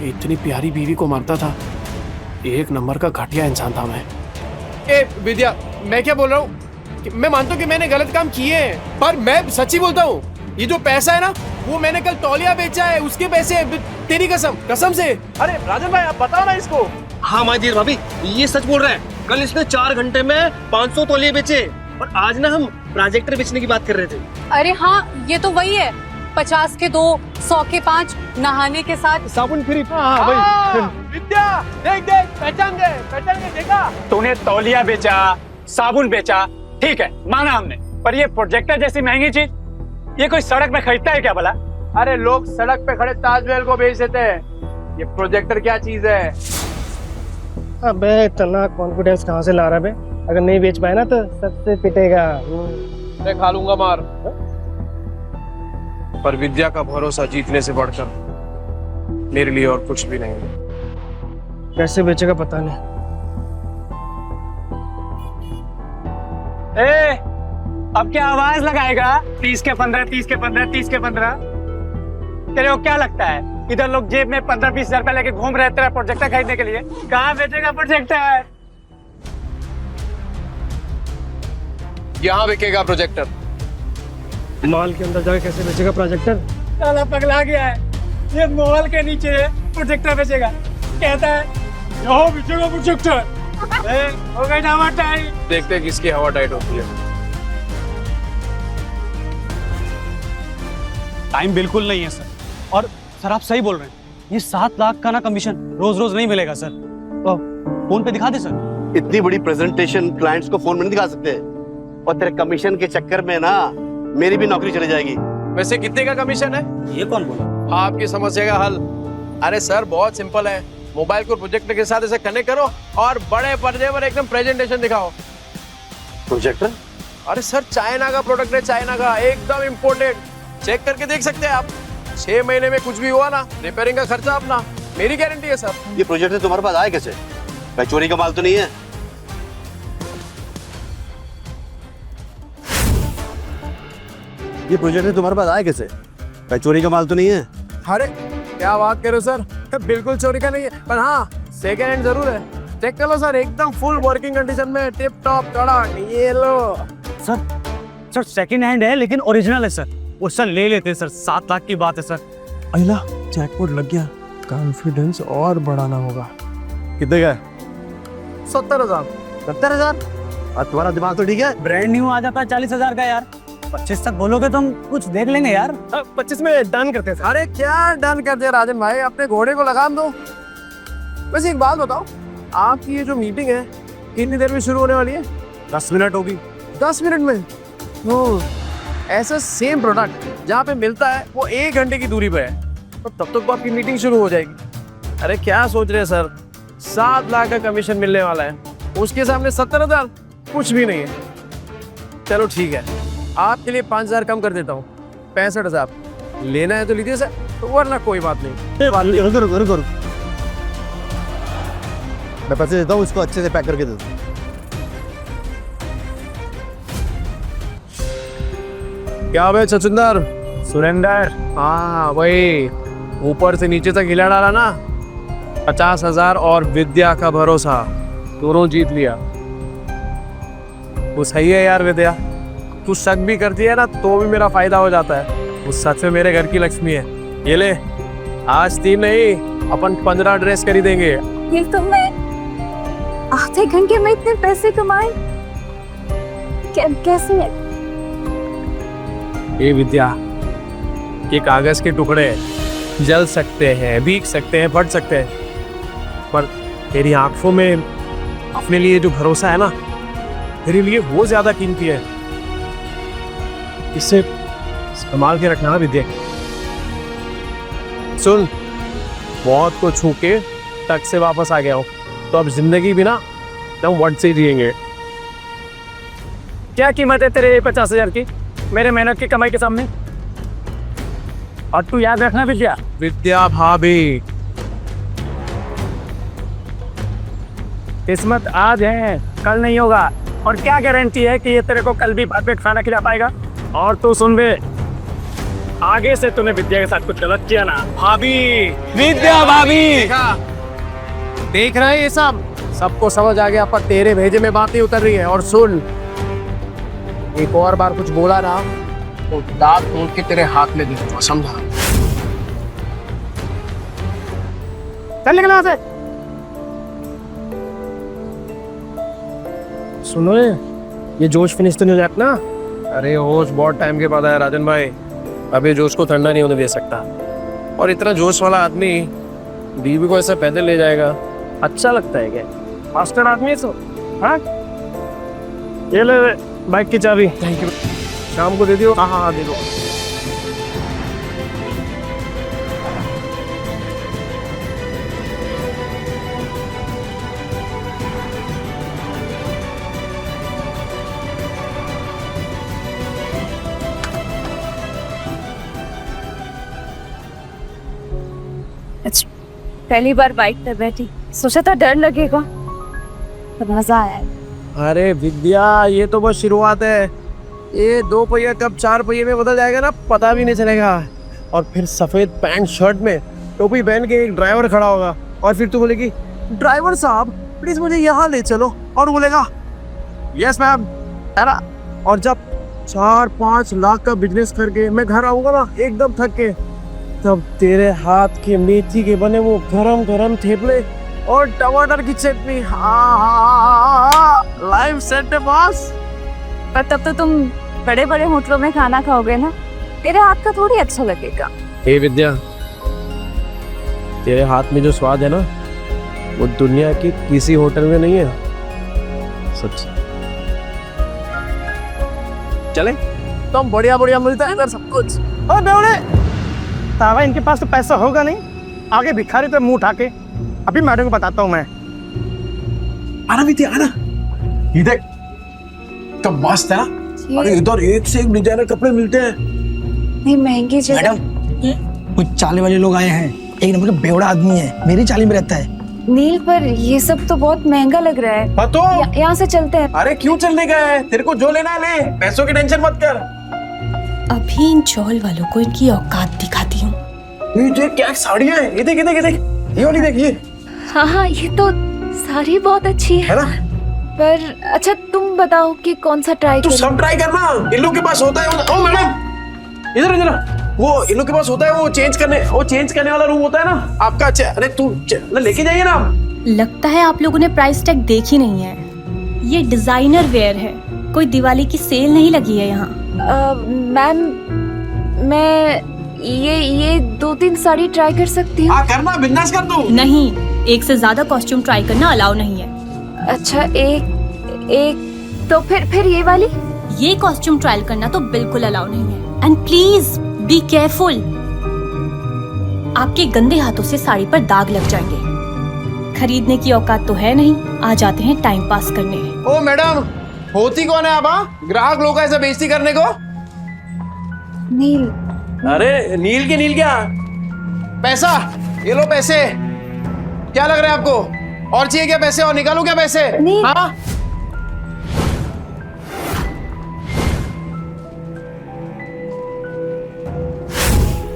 इतनी प्यारी बीवी को मारता था, एक नंबर का घटिया इंसान था मैं। ए विद्या, मैं क्या बोल रहा हूँ? मैं मानता हूँ कि मैंने गलत काम किए हैं, पर मैं सच्ची बोलता हूँ, ये जो पैसा है ना, वो मैंने कल तौलिया बेचा है, उसके पैसे। तेरी कसम से। अरे राजन भाई, आप बताओ ना इसको। हाँ माजीर भाभी, ये सच बोल रहा है। कल इसने 4 घंटे में 500 तौलिए बेचे, और आज ना हम प्रोजेक्टर बेचने की बात कर रहे थे। अरे हाँ, ये तो वही है। 50 के 2, 100 के 5, नहाने के साथ साबुन फ्री। विद्या देख पहचान गए, देखा? तूने तौलिया बेचा, साबुन बेचा, ठीक है माना हमने, पर ये प्रोजेक्टर जैसी महंगी चीज ये कोई सड़क पे खरीदता है क्या भला? अरे लोग सड़क पे खड़े ताजमहल को बेच देते हैं, ये प्रोजेक्टर क्या चीज है? अबे इतना कॉन्फिडेंस कहाँ से ला रहा है बे? अगर नहीं बेच पाए ना तो सबसे पिटेगा। मैं खा लूंगा मार। पर विद्या का भरोसा जीतने से बढ़कर मेरे लिए और कुछ भी नहीं है। कैसे बेचेगा पता नहीं। अब क्या आवाज लगाएगा? 30 के 15, 30 के 15, 30 के 15। तेरे को क्या लगता है इधर लोग जेब में 15-20 हजार रुपए लेके घूम रहे तेरा प्रोजेक्टर खरीदने के लिए? कहाँ बेचेगा प्रोजेक्टर? यहाँ बिकेगा प्रोजेक्टर। मॉल के अंदर जाके कैसे बेचेगा प्रोजेक्टर? साला पगला गया है, ये मॉल के नीचे प्रोजेक्टर बेचेगा, कहता है यहाँ बेचेगा प्रोजेक्टर। हो गई ना हवा टाइट। देखते हैं किसकी हवा टाइट होती है। टाइम बिल्कुल नहीं है सर, और सर आप सही बोल रहे हैं, ये 7 लाख का ना कमीशन रोज रोज नहीं मिलेगा सर। तो फोन पे दिखा दे सर। इतनी बड़ी प्रेजेंटेशन क्लाइंट्स को फोन में नहीं दिखा सकते, और तेरे कमीशन के चक्कर में ना मेरी भी नौकरी चली जाएगी। वैसे कितने का कमीशन है? ये कौन बोला? आपकी समस्या का हल। अरे सर बहुत सिंपल है, मोबाइल को प्रोजेक्टर के साथ ऐसे कनेक्ट करो और बड़े पर्दे पर एकदम प्रेजेंटेशन दिखाओ। प्रोजेक्टर? अरे सर चाइना का प्रोडक्ट है, चाइना का, एकदम इम्पोर्टेड। चेक करके देख सकते हैं आप। 6 महीने में कुछ भी हुआ ना, रिपेयरिंग का खर्चा अपना, मेरी गारंटी है सर। ये प्रोजेक्ट तुम्हारे पास आए कैसे? भाई चोरी का माल तो नहीं है? ये प्रोजेक्ट तुम्हारे पास आए कैसे? भाई चोरी का माल तो नहीं है? अरे क्या बात कर रहे हो सर, बिल्कुल चोरी का नहीं है, पर हाँ सेकेंड हैंड जरूर है। चेक कर लो सर, एकदम फुल वर्किंग कंडीशन में, टिप टॉप कड़क। ये लो सर सेकंड हैंड है लेकिन ओरिजिनल है सर। वो सर ले लेते हैं सर, 7 लाख की बात है सर। अहिला जैकपॉट लग गया, कॉन्फिडेंस और बढ़ाना होगा। कितने का? 70,000। 70,000? और तुम्हारा दिमाग तो ठीक है? ब्रांड न्यू आ जाता है 40,000 का यार। 25 तक बोलोगे तो हम कुछ देख लेंगे यार। 25 में डन करते हैं। अरे क्या डन करते हैं राजन भाई, अपने घोड़े को लगाम दो। वैसे एक बात बताओ, आपकी ये जो मीटिंग है कितनी देर में शुरू होने वाली है? 10 मिनट होगी। 10 मिनट में? ऐसा सेम प्रोडक्ट जहाँ पे मिलता है वो 1 घंटे की दूरी पे है, तो तब तक तो आपकी मीटिंग शुरू हो जाएगी। अरे क्या सोच रहे हैं सर, 7 लाख का कमीशन मिलने वाला है, उसके सामने 70,000 कुछ भी नहीं है। चलो ठीक है, आपके लिए 5,000 कम कर देता हूँ, 65,000। लेना है तो लीजिए सर, तो वरना कोई बात नहीं। रुको। मैं पैसे देता हूँ, इसको अच्छे से पैक करके दे दो। क्या भाई छछुंदर? सुरेंदर। हाँ वही, ऊपर से नीचे तक हिला डाला ना। 50,000 और विद्या का भरोसा, दोनों जीत लिया। वो सही है यार विद्या, तू शक भी करती है ना तो भी मेरा फायदा हो जाता है। वो सच में मेरे घर की लक्ष्मी है। ये ले, आज 3 नहीं अपन 15 ड्रेस खरीदेंगे। ये तुमने आधे घंटे में इतने पैसे कमाए? कैसे? ये विद्या, ये कागज के टुकड़े जल सकते हैं, भीग सकते हैं, फट सकते हैं, पर तेरी आंखों में अपने लिए जो भरोसा है ना, तेरे लिए वो ज्यादा कीमती है। इसे संभाल के रखना विद्या। सुन, मौत को छू के टक से वापस आ गया हूँ, तो अब जिंदगी भी ना एकदम वट से जिएंगे। क्या कीमत है तेरे 50,000 की मेरे मेहनत की कमाई के सामने? और तू याद रखना विद्या भाभी, किस्मत आज है कल नहीं होगा, और क्या गारंटी है कि ये तेरे को कल भी परफेक्ट खाना खिला पाएगा? और तू सुन बे, आगे से तूने विद्या के साथ कुछ गलत किया ना, भाभी, विद्या भाभी, देख रहे हैं ये सबको समझ आ गया, पर तेरे भेजे में बात नहीं उतर रही है। और सुन, एक और बार कुछ बोला ना तो दांत तोड़ के तेरे हाथ में दे दूंगा, समझा? चल निकल वहां से। सुनो, ये जोश फिनिश तो नहीं हो जाता ना? अरे होश बहुत टाइम के बाद आया राजन भाई, अभी जोश को ठंडा नहीं होने दे सकता। और इतना जोश वाला आदमी बीवी को ऐसे पैदल ले जाएगा, अच्छा लगता है क्या? मास्टर आदमी है सो। हाँ, ये ले बाइक की चाबी। Thank you. शाम को दे दियो। हाँ दे दो। पहली बार बाइक पे बैठी, सोचा था डर लगेगा, पर मजा आया। अरे विद्या, ये तो बस शुरुआत है। ये 2 पहिया कब 4 पहिए में बदल जाएगा ना, पता भी नहीं चलेगा। और फिर सफेद पैंट शर्ट में टोपी पहन के एक ड्राइवर खड़ा होगा, और फिर तू बोलेगी ड्राइवर साहब प्लीज मुझे यहाँ ले चलो, और बोलेगा यस मैम। और जब 4-5 लाख का बिजनेस करके मैं घर आऊंगा ना एकदम थक के, तब तेरे हाथ के मेथी के बने वो गरम गरम थेपले और टमाटर की चटनी, लाइफ सेट है बॉस। पर तब तो तुम बड़े बड़े होटलों में खाना खाओगे ना, तेरे हाथ का थोड़ी अच्छा लगेगा। हे विद्या, तेरे हाथ में जो स्वाद है ना, वो दुनिया की किसी होटल में नहीं है, सच। चले तो हम बढ़िया बढ़िया मिलता है इधर सब कुछ। ओ बेवड़े, तावा इनके पास तो पैसा होगा नहीं, आगे भिखारी तो मुंह उठा के। अभी मैडम को बताता हूँ मैं। आना विद्या आना, ये देख तो मस्त है ना। अरे इधर एक से एक डिजाइनर कपड़े मिलते हैं। नहीं महंगी जगह। मैडम कुछ चाले वाले लोग आए हैं, एक नंबर का बेवड़ा आदमी है, मेरी चाली में रहता है। नील पर ये सब तो बहुत महंगा लग रहा है। हाँ तो यहाँ से चलते हैं। अरे क्यों चलने का है, तेरे को जो लेना है ले, पैसों की टेंशन मत कर। अभी इन चौल वालों को इनकी औकात दिखाती हूँ। ये देख क्या साड़ियाँ हैं, ये देख ये देख ये देख, ये वाली देख ये। हाँ, ये तो साड़ी बहुत अच्छी है ना? पर अच्छा तुम बताओ कि कौन सा ट्राई तू सब ट्राई करना, इन लोग के पास होता है। ओ मैडम इधर इधर, वो इन लोग के पास होता है, वो चेंज करने वाला रूम होता है ना आपका। अरे तू लेके जाइए ना। लगता है आप लोगों ने प्राइस टैग देखी नहीं है। ये डिजाइनर वेयर है, कोई दिवाली की सेल नहीं लगी है यहाँ। मैम मैं ये 2-3 साड़ी ट्राई कर सकती हूँ? हाँ करना, बिंदास कर तू। नहीं, एक से ज्यादा कॉस्ट्यूम ट्राई करना अलाउ नहीं है। अच्छा एक तो फिर ये वाली? ये कॉस्ट्यूम ट्रायल करना तो बिल्कुल अलाउ नहीं है। एंड प्लीज बी केयरफुल, आपके गंदे हाथों से साड़ी पर दाग लग जाएंगे। खरीदने की औकात तो है नहीं, आ जाते हैं टाइम पास करने। ओ मैडम, होती कौन है आप? ग्राहक लोग ऐसा बेइज्जती करने को? नील। अरे नील के नील क्या? पैसा, ये लो पैसे। क्या लग रहा है आपको? और चाहिए क्या पैसे? और निकालो क्या पैसे? हाँ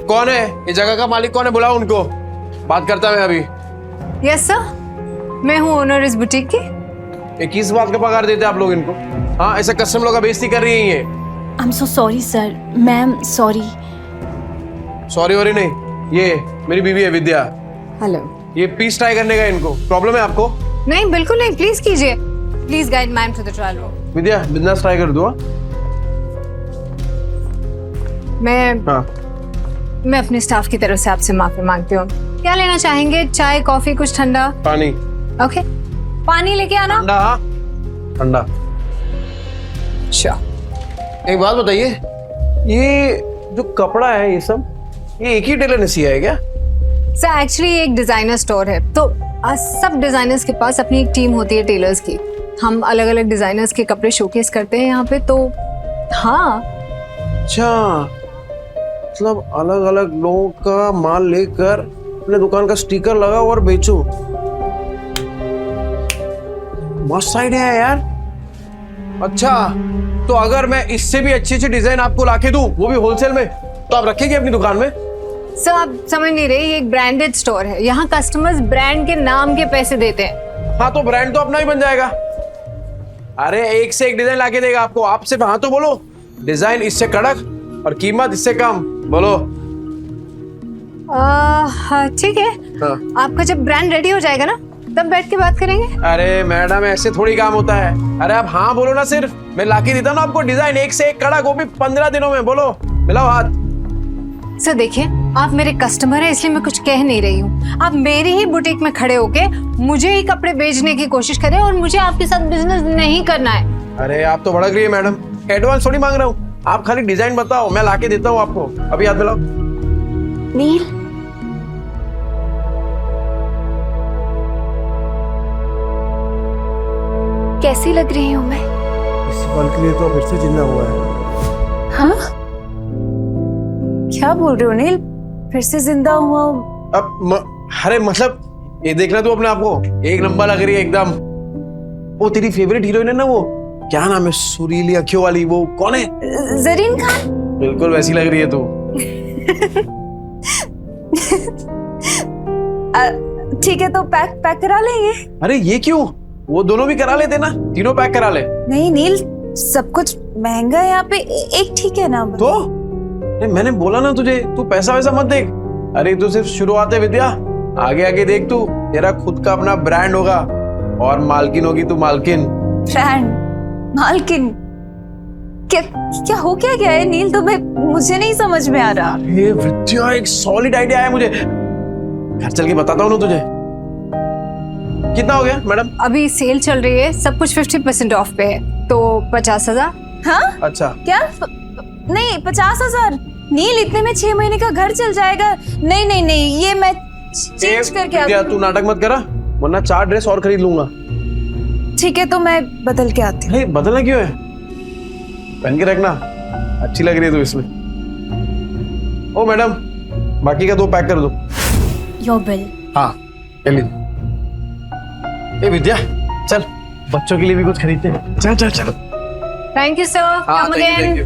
कौन है ये जगह का मालिक? कौन है? बुलाओ उनको, बात करता मैं अभी। यस सर, मैं हूँ ओनर इस बुटीक की। 21 बात का पगार देते आप लोग इनको? हाँ, ऐसे कस्टमर लोग का बेइज्जती कर रही है ये। I am so sorry sir. Ma'am sorry. Sorry worry नहीं, ये मेरी बीवी है विद्या। हेलो। ये पीस ट्राई करने का इनको प्रॉब्लम है आपको? नहीं बिल्कुल नहीं, प्लीज कीजिए। Please guide ma'am to the trial room. Vidya business try कर दो। मैं अपने स्टाफ की तरफ से आपसे माफी मांगती हूँ। क्या लेना चाहेंगे? चाय, कॉफी, कुछ ठंडा? पानी। ओके, पानी लेके आना। ठंडा। श्योर। एक बात बताइए, ये जो कपड़ा है ये सब, ये एक ही टेलर ने सिया है क्या? सर एक्चुअली एक डिजाइनर स्टोर है, तो सब डिजाइनर्स के पास अपनी एक टीम होती है टेलर्स की। हम अलग अलग डिजाइनर्स के कपड़े शोकेस करते हैं यहाँ पे। तो हाँ। अच्छा, मतलब अलग अलग लोगों का माल लेकर अपने दुकान का स्टिकर लगाओ और बेचो। मस्त आइडिया है यार। अच्छा, तो अगर मैं इससे भी अच्छी अच्छी डिजाइन आपको लाके दूं, वो भी होलसेल में, तो आप रखेंगे अपनी दुकान में? सर आप समझ नहीं रहे, ये एक ब्रांडेड स्टोर है। यहाँ कस्टमर्स ब्रांड के नाम के पैसे देते हैं। हाँ तो ब्रांड तो अपना ही बन जाएगा। अरे एक से एक डिजाइन लाके देगा आपको, आप सिर्फ हाँ तो बोलो। डिजाइन इससे कड़क और कीमत इससे कम, बोलो। ठीक है। आपका जब ब्रांड रेडी हो जाएगा ना, तब बैठ के बात करेंगे। अरे मैडम ऐसे थोड़ी काम होता है। अरे आप हाँ बोलो ना, सिर्फ मैं लाके देता हूँ आपको डिजाइन एक से एक कड़क, वो भी 15 दिनों में। बोलो, मिलाओ हाथ। सर देखिए, आप मेरे कस्टमर हैं इसलिए मैं कुछ कह नहीं रही हूँ। आप मेरी ही बुटीक में खड़े होके मुझे ही कपड़े बेचने की कोशिश करें और मुझे आपके साथ बिजनेस नहीं करना है। अरे आप तो भड़क रही है मैडम, एडवांस थोड़ी मांग रहा हूँ। आप खाली डिजाइन बताओ, मैं लाके देता हूँ आपको। अभी हाथ मिलाओ। नील, कैसी लग रही हूँ मैं? इस पल के लिए तो फिर से जिंदा हुआ है। हाँ? क्या बोल रहे हो नील? फिर से जिंदा हुआ हूँ? अरे मतलब ये देखना तू अपने आप को, एक नंबर लग रही है एकदम। वो तेरी फेवरेट हीरोइन है ना, वो क्या नाम है, सुरीली अखियों वाली, वो कौन है? जरीन खान। बिल्कुल वैसी लग रही है तू। ठीक है, तो पैक करा लेंगे। अरे ये क्यों, वो दोनों भी करा लेते ना, तीनों पैक करा ले। नहीं नील, सब कुछ महंगा है यहाँ पे, एक ठीक है ना? तो मैंने बोला ना तुझे, तू पैसा वैसा मत देख। अरे तू सिर्फ शुरुआत है विद्या, आगे आगे देख तू, तेरा खुद का अपना ब्रांड होगा और मालकिन होगी तू, मालकिन। ब्रांड? मालकिन? क्या हो क्या गया है नील? तो मुझे नहीं समझ में आ रहा। ये विद्या एक सॉलिड आइडिया है मुझे, घर चल के बताता हूँ ना तुझे। कितना हो गया मैडम? अभी सेल चल रही है, सब कुछ 50% ऑफ पे है, तो 50,000। हाँ? अच्छा। क्या? नहीं 50,000 नील, इतने में 6 महीने का घर चल जाएगा। नहीं नहीं नहीं, ये मैं चेंज करके विद्या तू नाटक मत करा, वरना 4 ड्रेस और खरीद लूंगा। ठीक है, तो मैं बदल के आती हूँ। बदलना क्यों है, पहन के रखना, अच्छी लग रही है तू इसमें। ओ मैडम, बाकी का 2 पैक कर दो। Your bill. हाँ ये ले। ए विद्या चल बच्चों के लिए भी कुछ खरीदते हैं। चल चल चल। Thank you sir, come again.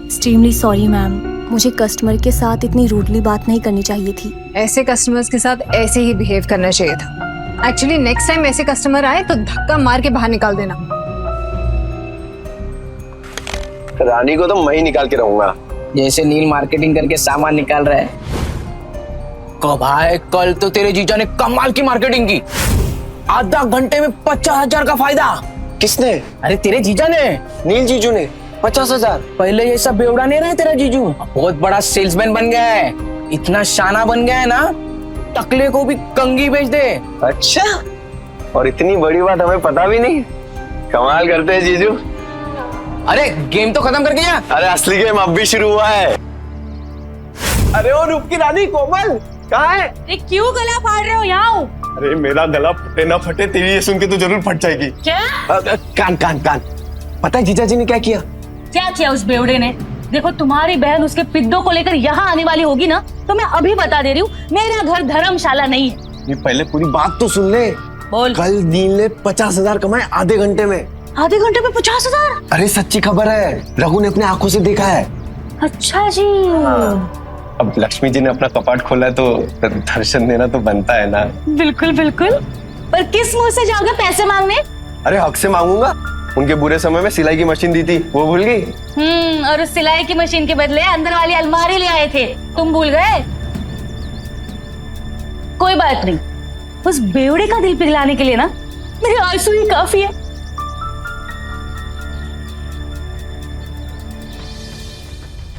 Extremely sorry ma'am, मुझे कस्टमर के साथ इतनी रूडली बात नहीं करनी चाहिए थी। ऐसे कस्टमर्स के साथ ऐसे ही बिहेव करना चाहिए था। एक्चुअली नेक्स्ट टाइम ऐसे कस्टमर आए तो धक्का मार के बाहर निकाल देना। रानी को तो मैं ही निकाल के रहूंगा। जैसे नील मार्केटिंग करके सामान निकाल रहा है। भाई कल तो तेरे जीजा ने कमाल की मार्केटिंग की, आधा घंटे में 50,000 का फायदा। किसने? अरे तेरे जीजा ने, नील जीजू ने 50,000। पहले ये सब बेवड़ा नहीं रहा तेरा जीजू, बहुत बड़ा सेल्समैन बन गया है। इतना शाना बन गया है ना, टकले को भी कंगी बेच दे। अच्छा, और इतनी बड़ी बात हमें पता भी नहीं। कमाल करते हैं जीजू। अरे गेम तो खत्म कर गया। अरे असली गेम अब भी शुरू हुआ है। अरे वो रूप की रानी कोमल कहाँ है? अरे क्यों गला फाड़ रहे हो? यहाँ अरे मेरा गला फटे ना फटे, तेरी ये सुन के तो जरूर फट जाएगी। क्या? कान कान कान। पता है जीजा जी ने क्या किया? क्या किया उस बेवड़े ने? देखो तुम्हारी बहन उसके पिद्दों को लेकर यहाँ आने वाली होगी ना, तो मैं अभी बता दे रही हूँ, मेरा घर धर्मशाला नहीं है। ये पहले पूरी बात तो सुन ले। बोल। कल नील ने 50,000 कमाए आधे घंटे में। आधे घंटे में 50,000? अरे सच्ची खबर है, रघु ने अपने आंखों से देखा है। अच्छा जी। अब लक्ष्मी जी ने अपना कपाट खोला है तो दर्शन देना तो बनता है ना। बिल्कुल बिल्कुल, पर किस मुंह से जाओगे पैसे मांगने? अरे हक से मांगूंगा। उनके बुरे समय में सिलाई की मशीन दी थी, वो भूल गई? और उस सिलाई की मशीन के बदले अंदर वाली अलमारी ले आए थे, तुम भूल गए? कोई बात नहीं, उस बेवड़े का दिल पिघलाने के लिए ना मेरे आंसू ही काफी है।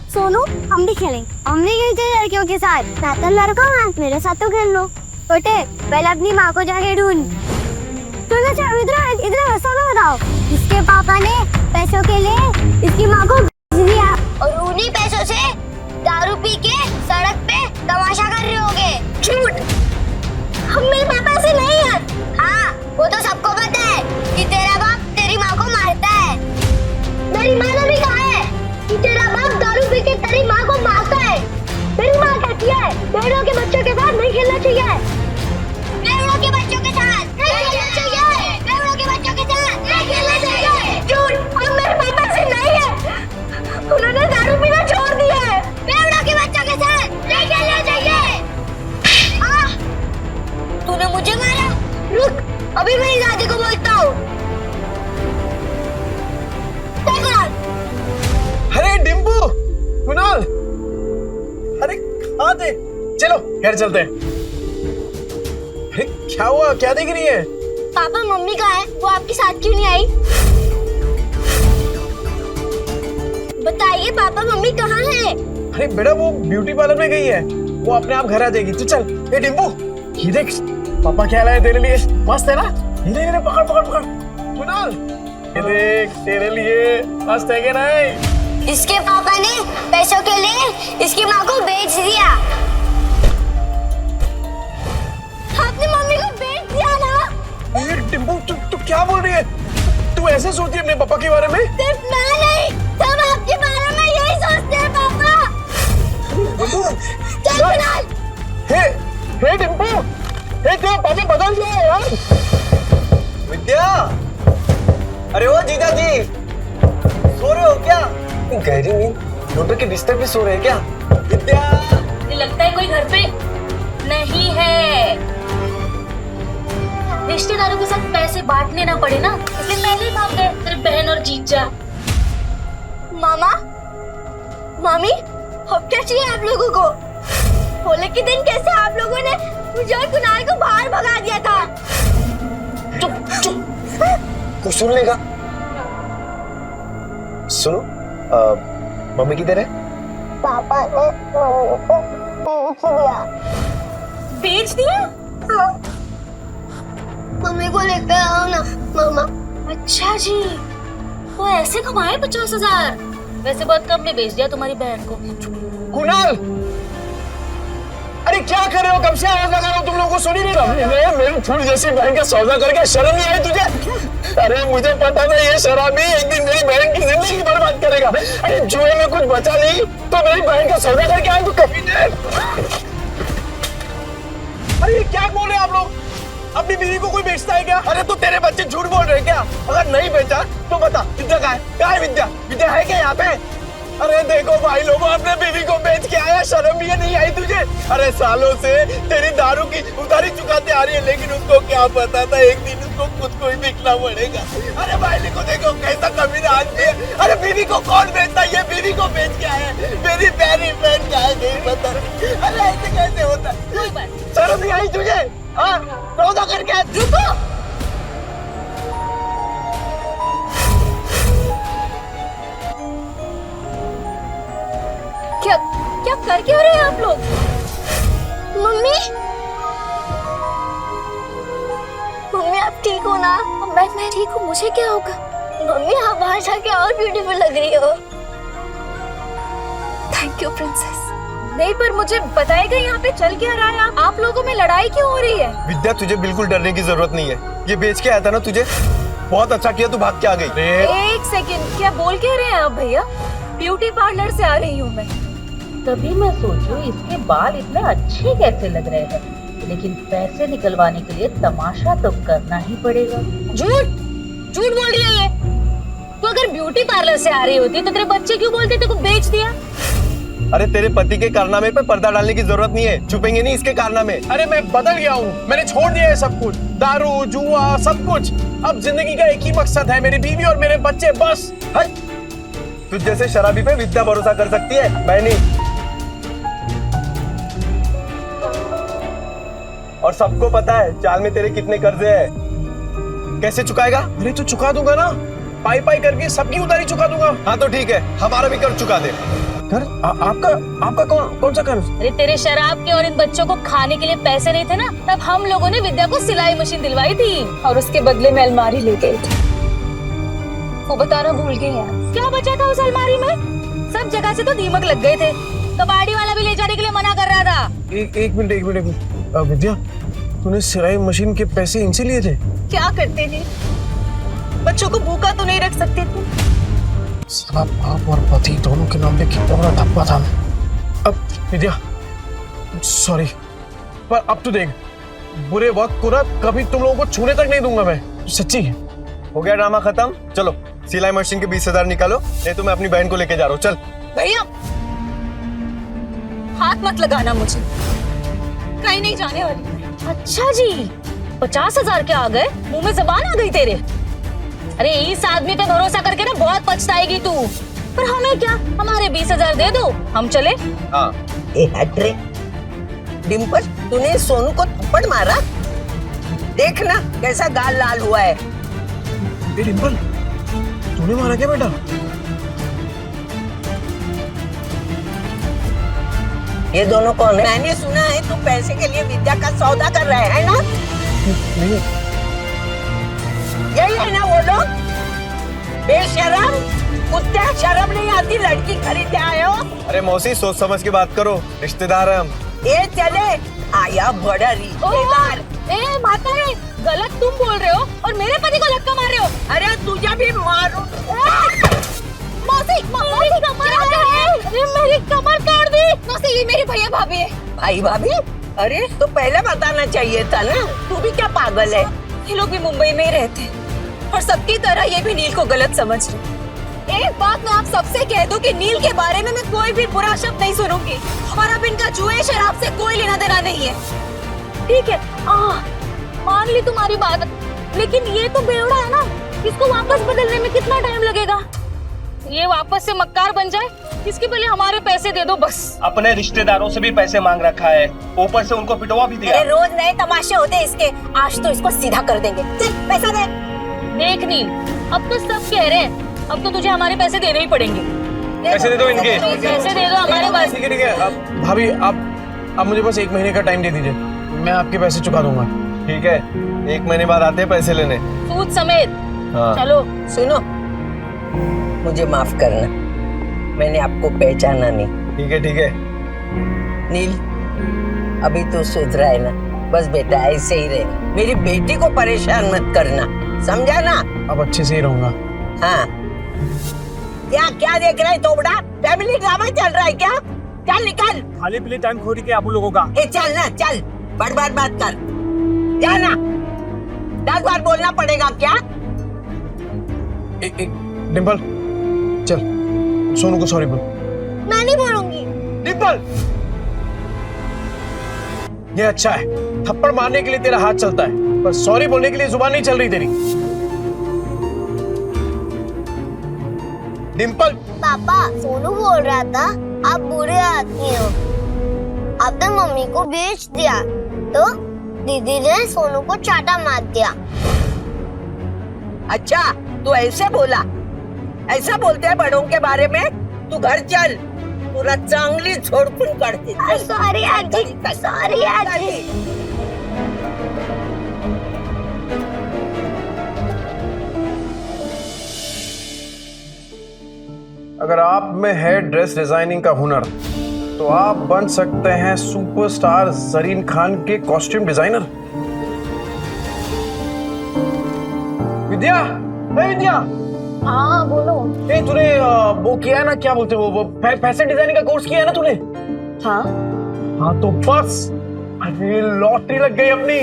सोनू, हम भी खेलेंगे। हम भी खेलते हैं लड़कियों के साथ। मैं तो लड़का हूँ, मेरे साथ तो खेल लो। छोटे, पहले अपनी माँ को जाके ढूंढ। इधर ऐसा ना बताओ। इसके पापा ने पैसों के लिए इसकी माँ को दिया, और उन्हीं पैसों से दारू पी के सड़क पे तमाशा कर रहे होगे। झूठ। हम मेरे पापा से नहीं है। हाँ, वो तो सबको पता है कि तेरा बाप तेरी माँ को मारता है। मेरी माँ ने भी कहा है कि तेरा बाप दारू पी के तेरी माँ को मारता है। मेरी माँ कहती है बेड़ों के बच्चों के साथ नहीं खेलना चाहिए। बेड़ों के बच्चों के साथ नहीं खेलना चाहिए। बेड़ों के बच्चों के साथ नहीं खेलना चाहिए। झूठ। हम मेरे पापा से नहीं है, उन्होंने दारू पीना छोड़ दिया है। बेड़ों के बच्चों के साथ नहीं खेलना चाहिए। तूने मुझे मारा? रुक, अभी मेरी दादी को बोलता हूँ। अरे डिम्पू, कुणाल, अरे कहाँ थे? चलो घर चलते हैं। अरे क्या हुआ, क्या देख रही है? पापा मम्मी कहाँ है? वो आपके साथ क्यों नहीं आई? बताइए पापा मम्मी कहाँ है? अरे बेटा वो ब्यूटी पार्लर में गई है, वो अपने आप घर आ जाएगी। तू चल। ए डिम्पू, ये देख पापा क्या लाए तेरे लिए, मस्त है ना? ये पकड़ पकड़ पकड़। कुणाल, ये देख तेरे लिए मस्त है क्या नहीं? इसके पापा ने पैसों के लिए इसकी माँ को बेच दिया। आपने मम्मी को बेच दिया ना? ये डिम्पू तू क्या बोल रही है? तू ऐसे सोचती है अपने पापा के बारे में? सिर्फ मैं नहीं, सब आपके बारे में यही सोचते हैं पापा। चल कुणाल। हे डिम्पू, हे तेरा पापा बदल गया है यार। विद्या, अरे ओ जीजा जी, सो रहे हो क्या? गहरी नींद, डॉक्टर के बिस्तर पे सो रहे हैं क्या? विद्या, लगता है कोई घर पे नहीं है। रिश्तेदारों के साथ पैसे बांटने ना पड़े ना, इसलिए पहले ही भाग गए तेरे बहन और जीजा। मामा, मामी, अब क्या चाहिए आप लोगों को? होली के दिन कैसे आप लोगों ने मुझे और कुणाल को बाहर भगा दिया था? चुप चुप, कुछ सुन लेगा। सुनो, मम्मी किधर है? पापा ने मम्मी को बेच दिया। बेच दिया? हाँ। मम्मी को लेकर आओ ना मामा। अच्छा जी, वो ऐसे कमाए 50,000? वैसे बहुत कम में बेच दिया तुम्हारी बहन को। कुणाल, अरे अरे क्या कर रहे हो? कब से आवाज लगा रहा हूँ, तुम लोगों को सुन ही नहीं रहा? मेरी फूल जैसी बहन का सौदा करके शर्म नहीं आई तुझे? अरे मुझे पता था ये शराबी एक दिन मेरी बहन की जिंदगी बर्बाद करेगा। अरे जुए में कुछ बचा नहीं तो मेरी बहन का सौदा करके आए तो कभी नहीं। अरे ये क्या बोल रहे हैं आप लोग? अपनी बीवी को कोई बेचता है क्या? अरे तो तेरे बच्चे झूठ बोल रहे हैं क्या? अगर नहीं बेचा तो बता विद्या कहाँ है? कहाँ है विद्या? विद्या है क्या यहाँ पे? अरे देखो भाई लोगों, अपने बीवी को बेच के आया, शर्म भी नहीं आई तुझे? अरे सालों से तेरी दारू की उधारी चुकाते आ रही है, लेकिन उसको क्या पता था एक दिन उसको खुद को ही बिकना पड़ेगा। अरे भाई को देखो कैसा कमीना आदमी है। अरे बीवी को कौन बेचता है? ये बीवी को बेच के आया, मेरी प्यारी बहन का है, नहीं पता। अरे ऐसे कैसे होता है? शर्म नहीं आई तुझे? हाँ, सौदा करके रुको। क्या क्या कर क्या रहे हैं आप लोग? मम्मी मम्मी आप ठीक हो ना? मैं ठीक हूँ, मुझे क्या होगा? मम्मी आप बाहर जाके और ब्यूटीफुल लग रही हो। Thank you princess. नहीं पर मुझे बताएगा यहाँ पे चल क्या रहा है? आप लोगों में लड़ाई क्यों हो रही है? विद्या तुझे बिल्कुल डरने की जरूरत नहीं है, ये बेच के आया था ना तुझे, बहुत अच्छा किया तू भाग के आ गई। एक सेकंड, क्या बोल के रहे हैं आप भैया? ब्यूटी पार्लर से आ रही हूँ मैं। तभी मैं सोचूं इसके बाल इतने अच्छे कैसे लग रहे हैं, लेकिन पैसे निकलवाने के लिए तमाशा तो करना ही पड़ेगा। झूठ बोल रही है ये। तो अगर ब्यूटी पार्लर से आ रही होती तो तेरे बच्चे क्यों बोलते तेरे को बेच दिया? अरे तेरे पति के कारनामे पे पर्दा डालने की जरूरत नहीं है, छुपेंगे नहीं इसके कारनामे। अरे मैं बदल गया हूँ, मैंने छोड़ दिया है सब कुछ, दारू जुआ सब कुछ। अब जिंदगी का एक ही मकसद है, मेरी बीवी और मेरे बच्चे, बस। तुझ जैसे शराबी पे विद्या भरोसा कर सकती है, मैं नहीं। और सबको पता है चाल में तेरे कितने कर्जे हैं। कैसे चुकाएगा? अरे तो चुका दूंगा ना, पाई पाई करके सबकी उधारी चुका दूंगा। हाँ तो ठीक है, हमारा भी कर्ज चुका दे। कर आपका कौन सा कर्ज? अरे तेरे शराब के और इन बच्चों को खाने के लिए पैसे नहीं थे ना, तब हम लोगों ने विद्या को सिलाई मशीन दिलवाई थी और उसके बदले में अलमारी ले गए थे। वो बताना भूल गए हैं। क्या बचा था उस अलमारी में? सब जगह से तो दीमक लग गए थे, कबाड़ी वाला भी ले जाने के लिए मना कर रहा था। एक मिनट विद्या, तूने सिलाई मशीन के पैसे इनसे लिए थे? क्या करते थे? बच्चों को भूखा तो नहीं रख सकते थे। साला बाप और पति दोनों के नाम पे कितना बड़ा धब्बा था। अब विद्या सॉरी, पर अब तो देख, बुरे वक्त को ना कभी तुम लोगों को छूने तक नहीं दूंगा मैं, सच्ची। हो गया ड्रामा खत्म, चलो सिलाई मशीन के 20,000 निकालो, नहीं तो मैं अपनी बहन को लेके जा रहा हूँ। चल भैया हाथ मत लगाना मुझे, कहीं नहीं जाने वाली। अच्छा जी, 50,000 के आ गए, मुंह में जबान आ गई तेरे। अरे इस आदमी पे भरोसा करके ना बहुत पछताएगी तू। पर हमें क्या, हमारे 20,000 दे दो, हम चले। हाँ। डिम्पल, तूने सोनू को थप्पड़ मारा? देखना कैसा गाल लाल हुआ है। डिम्पल, तूने मारा क्या बेटा? ये दोनों कौन है? मैंने सुना है तू पैसे के लिए विद्या का सौदा कर रहा है ना? नहीं। यही है ना वो लोग? बेशरम कुत्ते, शर्म नहीं आती? लड़की खरीदते आए हो? अरे मौसी सोच समझ के बात करो, रिश्तेदार है हम। ये चले आया बड़ा रिश्तेदार। माता है, गलत तुम बोल रहे हो और मेरे पति को धक्का मार रहे हो। अरे तुझे भी मारो। मौसी, मेरी कमर काट दी। मौसी, ये मेरे भैया भाभी है। भाई भाभी? अरे तो पहले बताना चाहिए था ना, तू भी क्या पागल है? ये लोग भी मुंबई में ही रहते हैं और सबकी तरह ये भी नील को गलत समझ रहे। एक बात मैं आप सबसे कह दूं कि नील के बारे में मैं कोई भी बुरा शब्द नहीं सुनूंगी और अब इनका जुए शराब से कोई लेना देना नहीं है। ठीक है, मान ली तुम्हारी बात, लेकिन ये तो बेवड़ा है ना, इसको वापस बदलने में कितना टाइम लगेगा? ये वापस से मक्कार बन जाए, इसके पहले हमारे पैसे दे दो बस। अपने रिश्तेदारों से भी पैसे मांग रखा है, ऊपर से उनको पिटवा भी दिया। अरे रोज नए तमाशे होते हैं इसके, आज तो इसको सीधा कर देंगे। चल पैसा दे। देख नील, अब तो सब कह रहे हैं, अब तो तुझे हमारे पैसे देने ही पड़ेंगे। पैसे दे दो इनके। पैसे दे दो हमारे पास। ठीक है। अब भाभी आप मुझे बस 1 महीने का टाइम दे दीजिए, मैं आपके पैसे चुका दूंगा। ठीक है, 1 महीने बाद आते हैं पैसे लेने, सूद समेत। हाँ। चलो। सुनो, मुझे माफ करना, मैंने आपको पहचाना नहीं। ठीक है। नील, अभी तो सुधरा है ना, बस बेटा ऐसे ही रहे। मेरी बेटी को परेशान मत करना, समझा ना? अब अच्छे से ही रहूंगा। हाँ। क्या क्या देख रहा है तोबड़ा? फैमिली ड्रामा चल रहा है क्या? चल निकल। खाली पीली टाइम खोरी के आप लोगों का। ए चल ना, चल, बर्बाद बात कर, जाना। 10 बार बोलना पड़ेगा क्या? डिम्पल चल, सोनू को सॉरी बोल। मैं नहीं बोलूंगी। डिम्पल, ये अच्छा है, थप्पड़ मारने के लिए तेरा हाथ चलता है, पर सॉरी बोलने के लिए जुबान नहीं चल रही तेरी। डिम्पल। पापा, सोनू बोल रहा था आप बुरे आदमी हो, आपने मम्मी को बेच दिया तो दीदी ने सोनू को चाटा मार दिया। अच्छा, तू ऐसे बोला? ऐसा बोलते हैं बड़ों के बारे में? तू घर चल, पूरा चांगली छोड़फुन करती। सॉरी आजी, सॉरी आजी। अगर आप में है ड्रेस डिजाइनिंग का हुनर, तो आप बन सकते हैं सुपरस्टार जरीन खान के कॉस्ट्यूम डिजाइनर। विद्या, विद्या। हाँ बोलो। तूने वो किया है ना, क्या बोलते हैं वो फैशन डिजाइनिंग का कोर्स किया है ना तूने? हाँ। हाँ तो बस, अरे लॉटरी लग गई अपनी।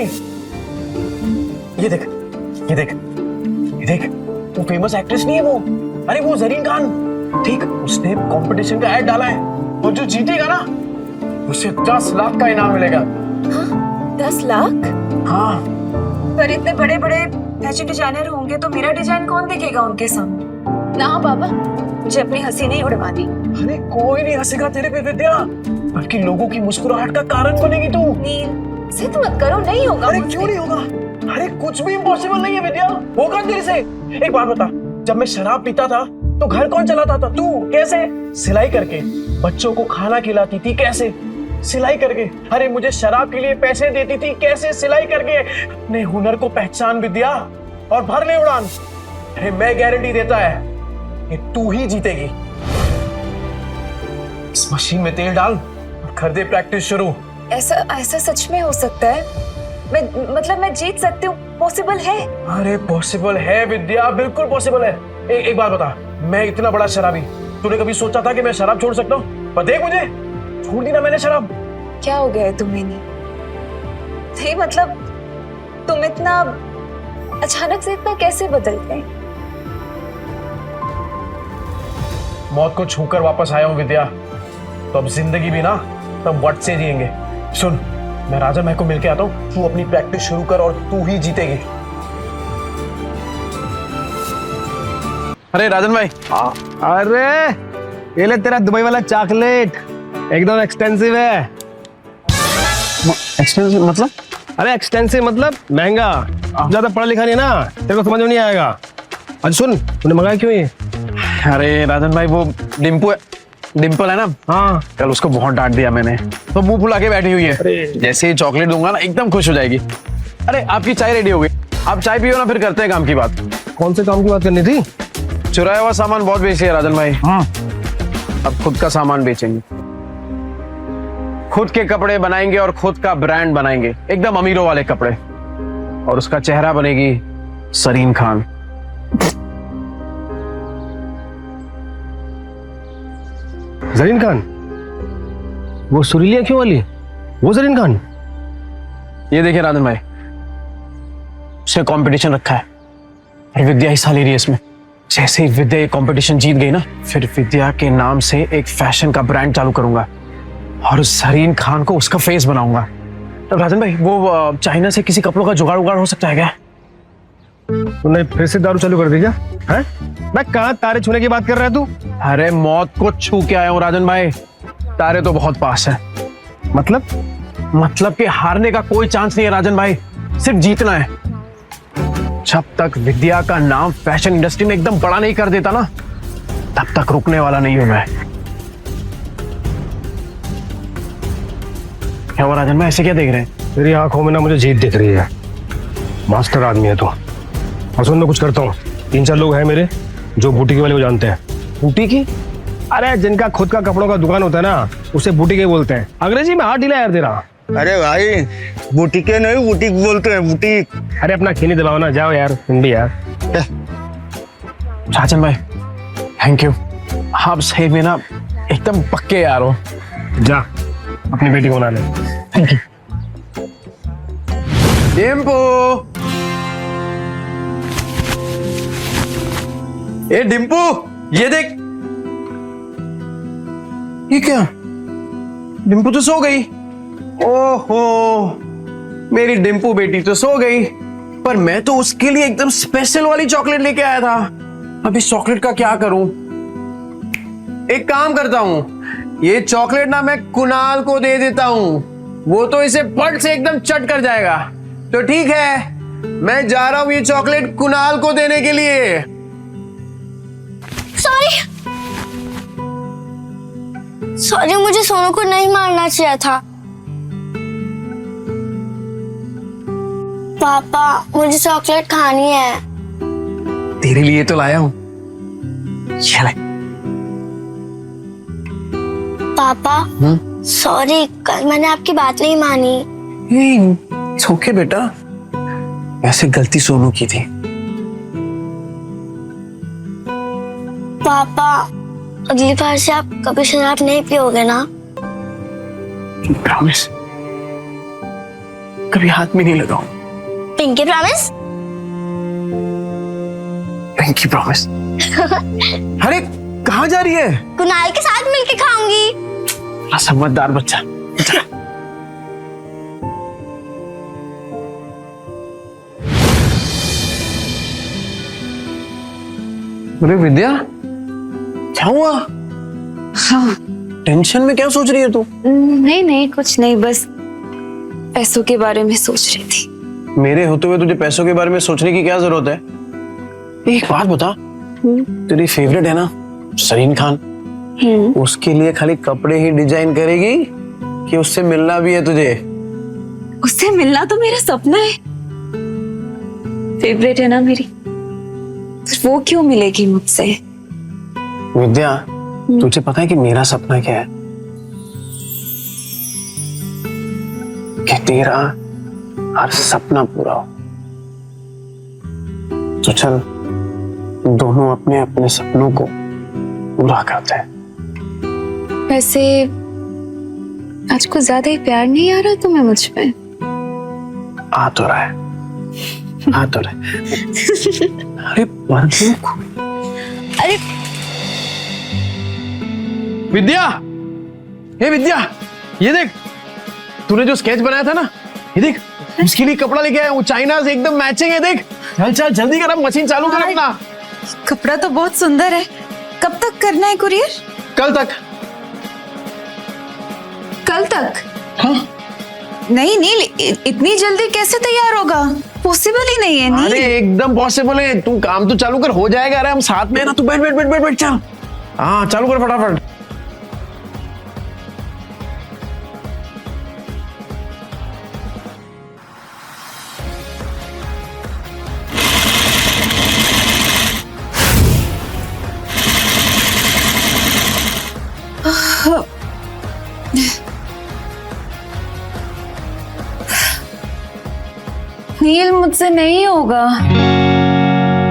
ये देख, ये देख, ये देख, वो फेमस एक्ट्रेस नहीं है वो? अरे वो जरीन खान, ठीक, उसने कंपटीशन का ऐड डाला है, और जो जीतेगा ना उसे 10 लाख का इनाम मिलेगा। हाँ, 10 लाख? हाँ। पर इतने बड़े बड़े फैशन डिजाइनर होंगे तो मेरा डिजाइन कौन देखेगा उनके सामने? ना बाबा, मुझे अपनी हंसी नहीं उड़वानी। अरे कोई नहीं हंसेगा तेरे पे विद्या, बल्कि लोगों की मुस्कुराहट का कारण बनेगी तू। नील, जिद मत करो, नहीं होगा। अरे क्यों नहीं होगा? अरे कुछ भी इम्पॉसिबल नहीं है विद्या, होगा तेरे से। एक बात बता, जब मैं शराब पीता था तो घर कौन चलाता था? तू। कैसे? सिलाई करके। बच्चों को खाना खिलाती थी, कैसे? सिलाई करके। अरे मुझे शराब के लिए पैसे देती थी, कैसे? सिलाई करके। अपने हुनर को पहचान विद्या और भर ले उड़ान। अरे मैं गारंटी देता है कि तू ही जीतेगी। इस मशीन में तेल डाल और कर दे प्रैक्टिस शुरू। ऐसा सच में हो सकता है? मैं जीत सकती हूँ? पॉसिबल है? अरे पॉसिबल है विद्या, बिल्कुल पॉसिबल है। एक बात बता, मैं इतना बड़ा शराबी, तूने कभी सोचा था कि मैं शराब छोड़ सकता हूँ? पर देख मुझे, छोड़ दी ना मैंने शराब। क्या हो गया है तुम्हें? नहीं मतलब तुम इतना अचानक से इतना कैसे बदल गए? मौत को छूकर वापस आया हूँ विद्या, तो अब जिंदगी भी ना तब वट से जिएंगे। सुन, मैं राजन भाई को मिलके आता हूँ, तू अपनी प्रैक्टिस शुरू कर और तू ही जीतेगी। अरे राजन भाई। अरे ये ले तेरा दुबई वाला चॉकलेट, एकदम एक्सटेंसिव है। एक्सटेंसिव मतलब? अरे एक्सटेंसिव मतलब महंगा। ज्यादा पढ़ा लिखा नहीं है ना, तेरे को समझ में नहीं आएगा। अच्छा सुन, तूने मंगाया क्यों ये? अरे राजन भाई, वो डिम्पल है ना, हाँ, कल उसको बहुत डांट दिया मैंने, तो मुंह फुला के बैठी हुई है। जैसे ही चॉकलेट दूंगा ना एकदम खुश हो जाएगी। अरे आपकी चाय रेडी हो गई, आप चाय पियो ना, फिर करते हैं काम की बात। कौन से काम की बात करनी थी? चुराया हुआ सामान बहुत बेच लिया राजन भाई। हाँ, अब खुद का सामान बेचेंगे, खुद के कपड़े बनाएंगे और खुद का ब्रांड बनाएंगे, एकदम अमीरों वाले कपड़े, और उसका चेहरा बनेगी जरीन खान। जरीन खान? वो सुरीली आंखों वाली, वो जरीन खान? ये देखिए राजन भाई, उसने कंपटीशन रखा है और विद्या हिस्सा ले रही है इसमें। जैसे ही विद्या ये कंपटीशन जीत गई ना, फिर विद्या के नाम से एक फैशन का ब्रांड चालू करूंगा और उस जरीन खान को उसका फेस बनाऊंगा। तो राजन भाई, वो चाइना से किसी कपड़ों का जुगाड़ उगाड़ हो सकता है क्या? तूने फिर से दारू चालू कर दी क्या? हैं? मैं कहाँ तारे छूने की बात कर रहा है तू? अरे मौत को छू के आया हूँ राजन भाई, तारे तो बहुत पास है। मतलब कि हारने का कोई चांस नहीं है राजन भाई, सिर्फ जीतना है। जब तक विद्या का नाम फैशन इंडस्ट्री में एकदम बड़ा नहीं कर देता ना, तब तक रुकने वाला नहीं हूं मैं। क्या हुआ राजन भाई, ऐसे क्या देख रहे हैं? तेरी आंखों में ना मुझे जीत दिख रही है। मास्टर आदमी है तू। और सुन, मैं कुछ करता हूँ, 3-4 लोग हैं मेरे जो बुटीक वाले को जानते हैं। बुटीक? अरे जिनका खुद का कपड़ों का दुकान होता है ना, उसे बुटीक बोलते हैं। अंग्रेजी में हाथ ढीला यार तेरा। अरे भाई बुटीके नहीं बुटीक बोलते हैं बुटीक। अरे अपना खीनी दिलाओ ना, जाओ यार हिंदी यार। राजन भाई थैंक यू, आप सही में ना एकदम पक्के यार हो। जा अपनी बेटी को बुला ले। Thank you. डिम्पू, ए डिम्पू ये देख। ये क्या? डिम्पू तो सो गई। ओहो मेरी डिम्पू बेटी तो सो गई, पर मैं तो उसके लिए एकदम स्पेशल वाली चॉकलेट लेके आया था। अब इस चॉकलेट का क्या करूं? एक काम करता हूं, ये चॉकलेट ना मैं कुणाल को दे देता हूं, वो तो इसे फट से एकदम चट कर जाएगा। तो ठीक है, मैं जा रहा हूं ये चॉकलेट कुणाल को देने के लिए। सॉरी, मुझे सोनू को नहीं मारना चाहिए था। पापा मुझे चॉकलेट खानी है। तेरे लिए तो लाया हूं, चल। पापा सॉरी, कल मैंने आपकी बात नहीं मानी। ओके बेटा, ऐसे गलती सोनू की थी। पापा अगली बार से आप कभी शराब नहीं पियोगे ना? प्रॉमिस, कभी हाथ में नहीं लगाऊं। Pinky promise? Pinky promise. अरे कहाँ जा रही है? कुणाल के साथ मिलके खाऊंगी। समझदार बच्चा। अरे विद्या, क्या हुआ? टेंशन में क्या सोच रही है तू? नहीं नहीं कुछ नहीं, बस पैसों के बारे में सोच रही थी। मेरे होते हुए तुझे पैसों के बारे में सोचने की क्या जरूरत है? एक बात बता, तेरी फेवरेट है ना सरीन खान, उसके लिए खाली कपड़े ही डिजाइन करेगी कि उससे मिलना भी है तुझे? उससे मिलना तो मेरा सपना है, फेवरेट है ना मेरी, फिर वो क्यों मिलेगी मुझसे? विद्या, तुझे पता है कि मेरा सपना क्या है? कि तेरा हर सपना पूरा हो। तो चल दोनों अपने अपने सपनों को पूरा करते हैं। वैसे आज कुछ ज्यादा ही प्यार नहीं आ रहा तुम्हें मुझ पे? आ तो रहा है, आ तो रहा है। अरे अरे विद्या, हे विद्या, ये देख तूने जो स्केच बनाया था ना, ये देख उसके लिए कपड़ा लेके आया हूँ, चाइना से एकदम मैचिंग है। देख चल चल जल्दी कर, अब मशीन चालू कर अपना। कपड़ा तो बहुत सुंदर है, कब तक करना है कुरियर? कल तक। कल तक? हाँ। नहीं नील, इतनी जल्दी कैसे तैयार होगा? पॉसिबल ही नहीं है नील। अरे एकदम पॉसिबल है, तू काम तो चालू कर, हो जाएगा। अरे हम साथ में है ना, तू बैठ बैठ बैठ बैठ बैठ, चल। हाँ चालू कर फटाफट। नील मुझसे नहीं होगा।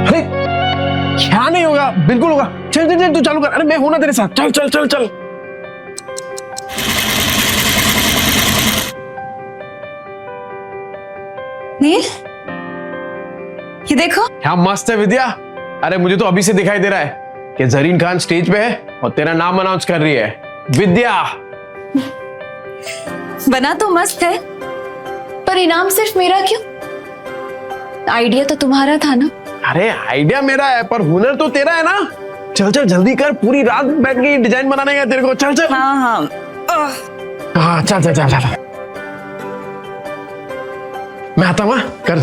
अरे क्या नहीं होगा? बिल्कुल होगा। चल चल चल तू चालू कर। अरे मैं हूं ना तेरे साथ, चल चल चल चल। नील ये देखो। क्या मस्त है विद्या। अरे मुझे तो अभी से दिखाई दे रहा है कि जरीन खान स्टेज पे है और तेरा नाम अनाउंस कर रही है, विद्या। बना तो मस्त है, पर इनाम सिर्फ मेरा क्यों? आइडिया तो तुम्हारा था ना? अरे आइडिया मेरा है, पर हुनर तो तेरा है ना। चल चल जल्दी कर, पूरी रात बैठ के डिजाइन बनाने का तेरे को। चल चल। हाँ हाँ हाँ चल चल चल चल। मैं आता हूँ, कर।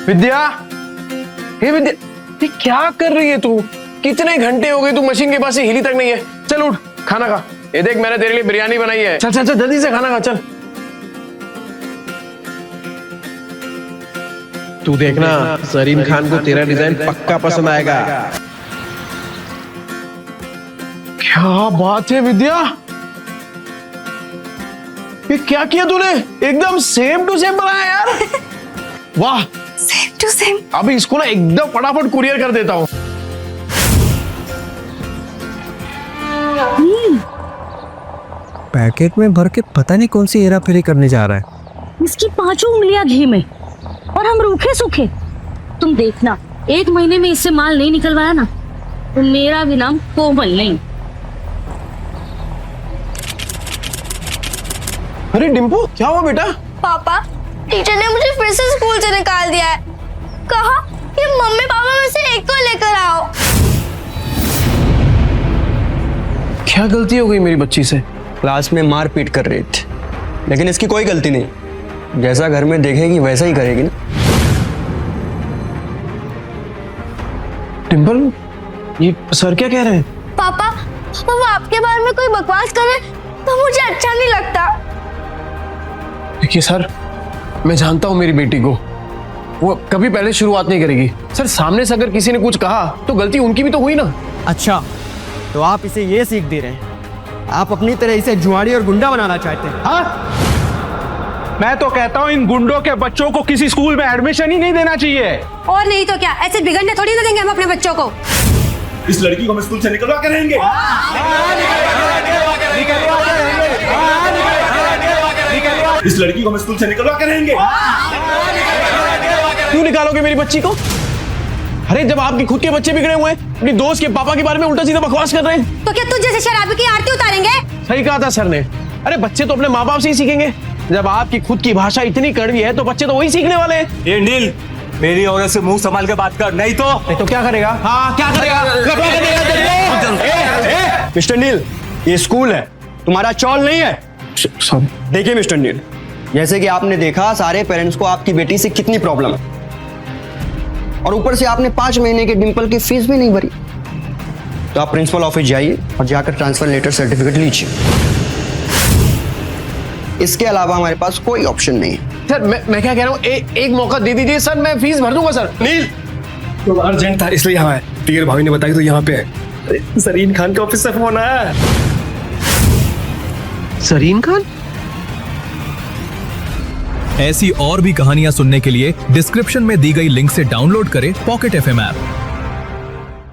विद्या, हे विद्या, ये क्या कर रही है तू? कितने घंटे हो गए तू मशीन के पास से हिली तक नहीं है। चल उठ, खाना खा। ये देख मैंने तेरे लिए बिरयानी बनाई है। चल चल चल जल्दी से खाना खा, चल। तू देखना, सरीन खान को तेरा डिजाइन पक्का पसंद आएगा। क्या बात है विद्या, ये क्या किया तूने? एकदम सेम टू सेम बनाया यार। वाह, सेम टू सेम। अभी इसको ना एकदम फटाफट कुरियर कर देता हूँ। पैकेट में भर के पता नहीं कौन सी हेरा फेरी करने जा रहा है। इसकी 5 उंगलियां घी में और हम रूखे सूखे। तुम देखना, 1 महीने में इससे माल नहीं निकलवाया ना तो मेरा भी नाम कोमल नहीं। अरे डिम्पू, क्या हुआ बेटा? पापा, टीचर ने मुझे फिर से स्कूल से निकाल दिया है। कहा कि मम्मी पापा में से एक को लेकर आओ। क्या गलती हो गई मेरी बच्ची से? क्लास में मार पीट कर रही थी, लेकिन इसकी कोई गलती नहीं। जैसा घर में देखेगी वैसा ही करेगी ना। डिम्पल, ये सर क्या कह रहे हैं? पापा, वो आपके बारे में कोई बकवास करे तो मुझे अच्छा नहीं लगता। देखिए सर, मैं जानता हूं मेरी बेटी को, वो कभी पहले शुरुआत नहीं करेगी। सर, सामने से अगर किसी ने कुछ कहा तो गलती उनकी भी तो हुई ना। अच्छा, तो आप इसे ये सीख दे रहे हैं? आप अपनी तरह इसे जुआड़ी और गुंडा बनाना चाहते हैं? हाँ, मैं तो कहता हूँ इन गुंडों के बच्चों को किसी स्कूल में एडमिशन ही नहीं देना चाहिए। और नहीं तो क्या, ऐसे बिगड़ने थोड़ी ना देंगे हम अपने बच्चों को। इस लड़की को हम स्कूल से निकलवा के रहेंगे। इस लड़की को हम स्कूल से निकलवा के रहेंगे। क्यों निकालोगे मेरी बच्ची को? अरे जब आपके खुद के बच्चे बिगड़े हुए हैं, अपनी दोस्त के पापा के बारे में उल्टा सीधा बकवास कर रहे हैं। तो क्या तुझ जैसे शराबी की आरती उतारेंगे? सही कहा था सर ने। अरे बच्चे तो अपने माँ बाप से ही सीखेंगे। जब आपकी खुद की भाषा इतनी कड़वी है तो बच्चे तो वही सीखने वाले हैं। ये नील, मेरी औरत से मुंह संभाल के बात कर, नहीं तो क्या करेगा? हाँ, क्या करेगा? मिस्टर नील, ये स्कूल है, तुम्हारा चौल नहीं है। सॉरी। देखिए मिस्टर नील, जैसे कि आपने देखा, सारे पेरेंट्स को आपकी बेटी से कितनी प्रॉब्लम है, और ऊपर से आपने 5 महीने के डिंपल की फीस भी नहीं भरी। तो आप प्रिंसिपल ऑफिस जाइए और जाकर ट्रांसफर लेटर सर्टिफिकेट लीजिए। इसके अलावा हमारे पास कोई ऑप्शन नहीं है। सर, मैं क्या कह रहा हूँ, एक मौका दे दीजिए सर, मैं फीस भर दूंगा सर। नील, तो अर्जेंट था इसलिए यहाँ है। तीर भाभी ने बताया तो यहाँ पे है। सरीन खान के ऑफिस से फोन आया। सरीन खान? ऐसी और भी कहानियां सुनने के लिए डिस्क्रिप्शन में दी गई लिंक से डाउनलोड करें पॉकेट FM ऐप।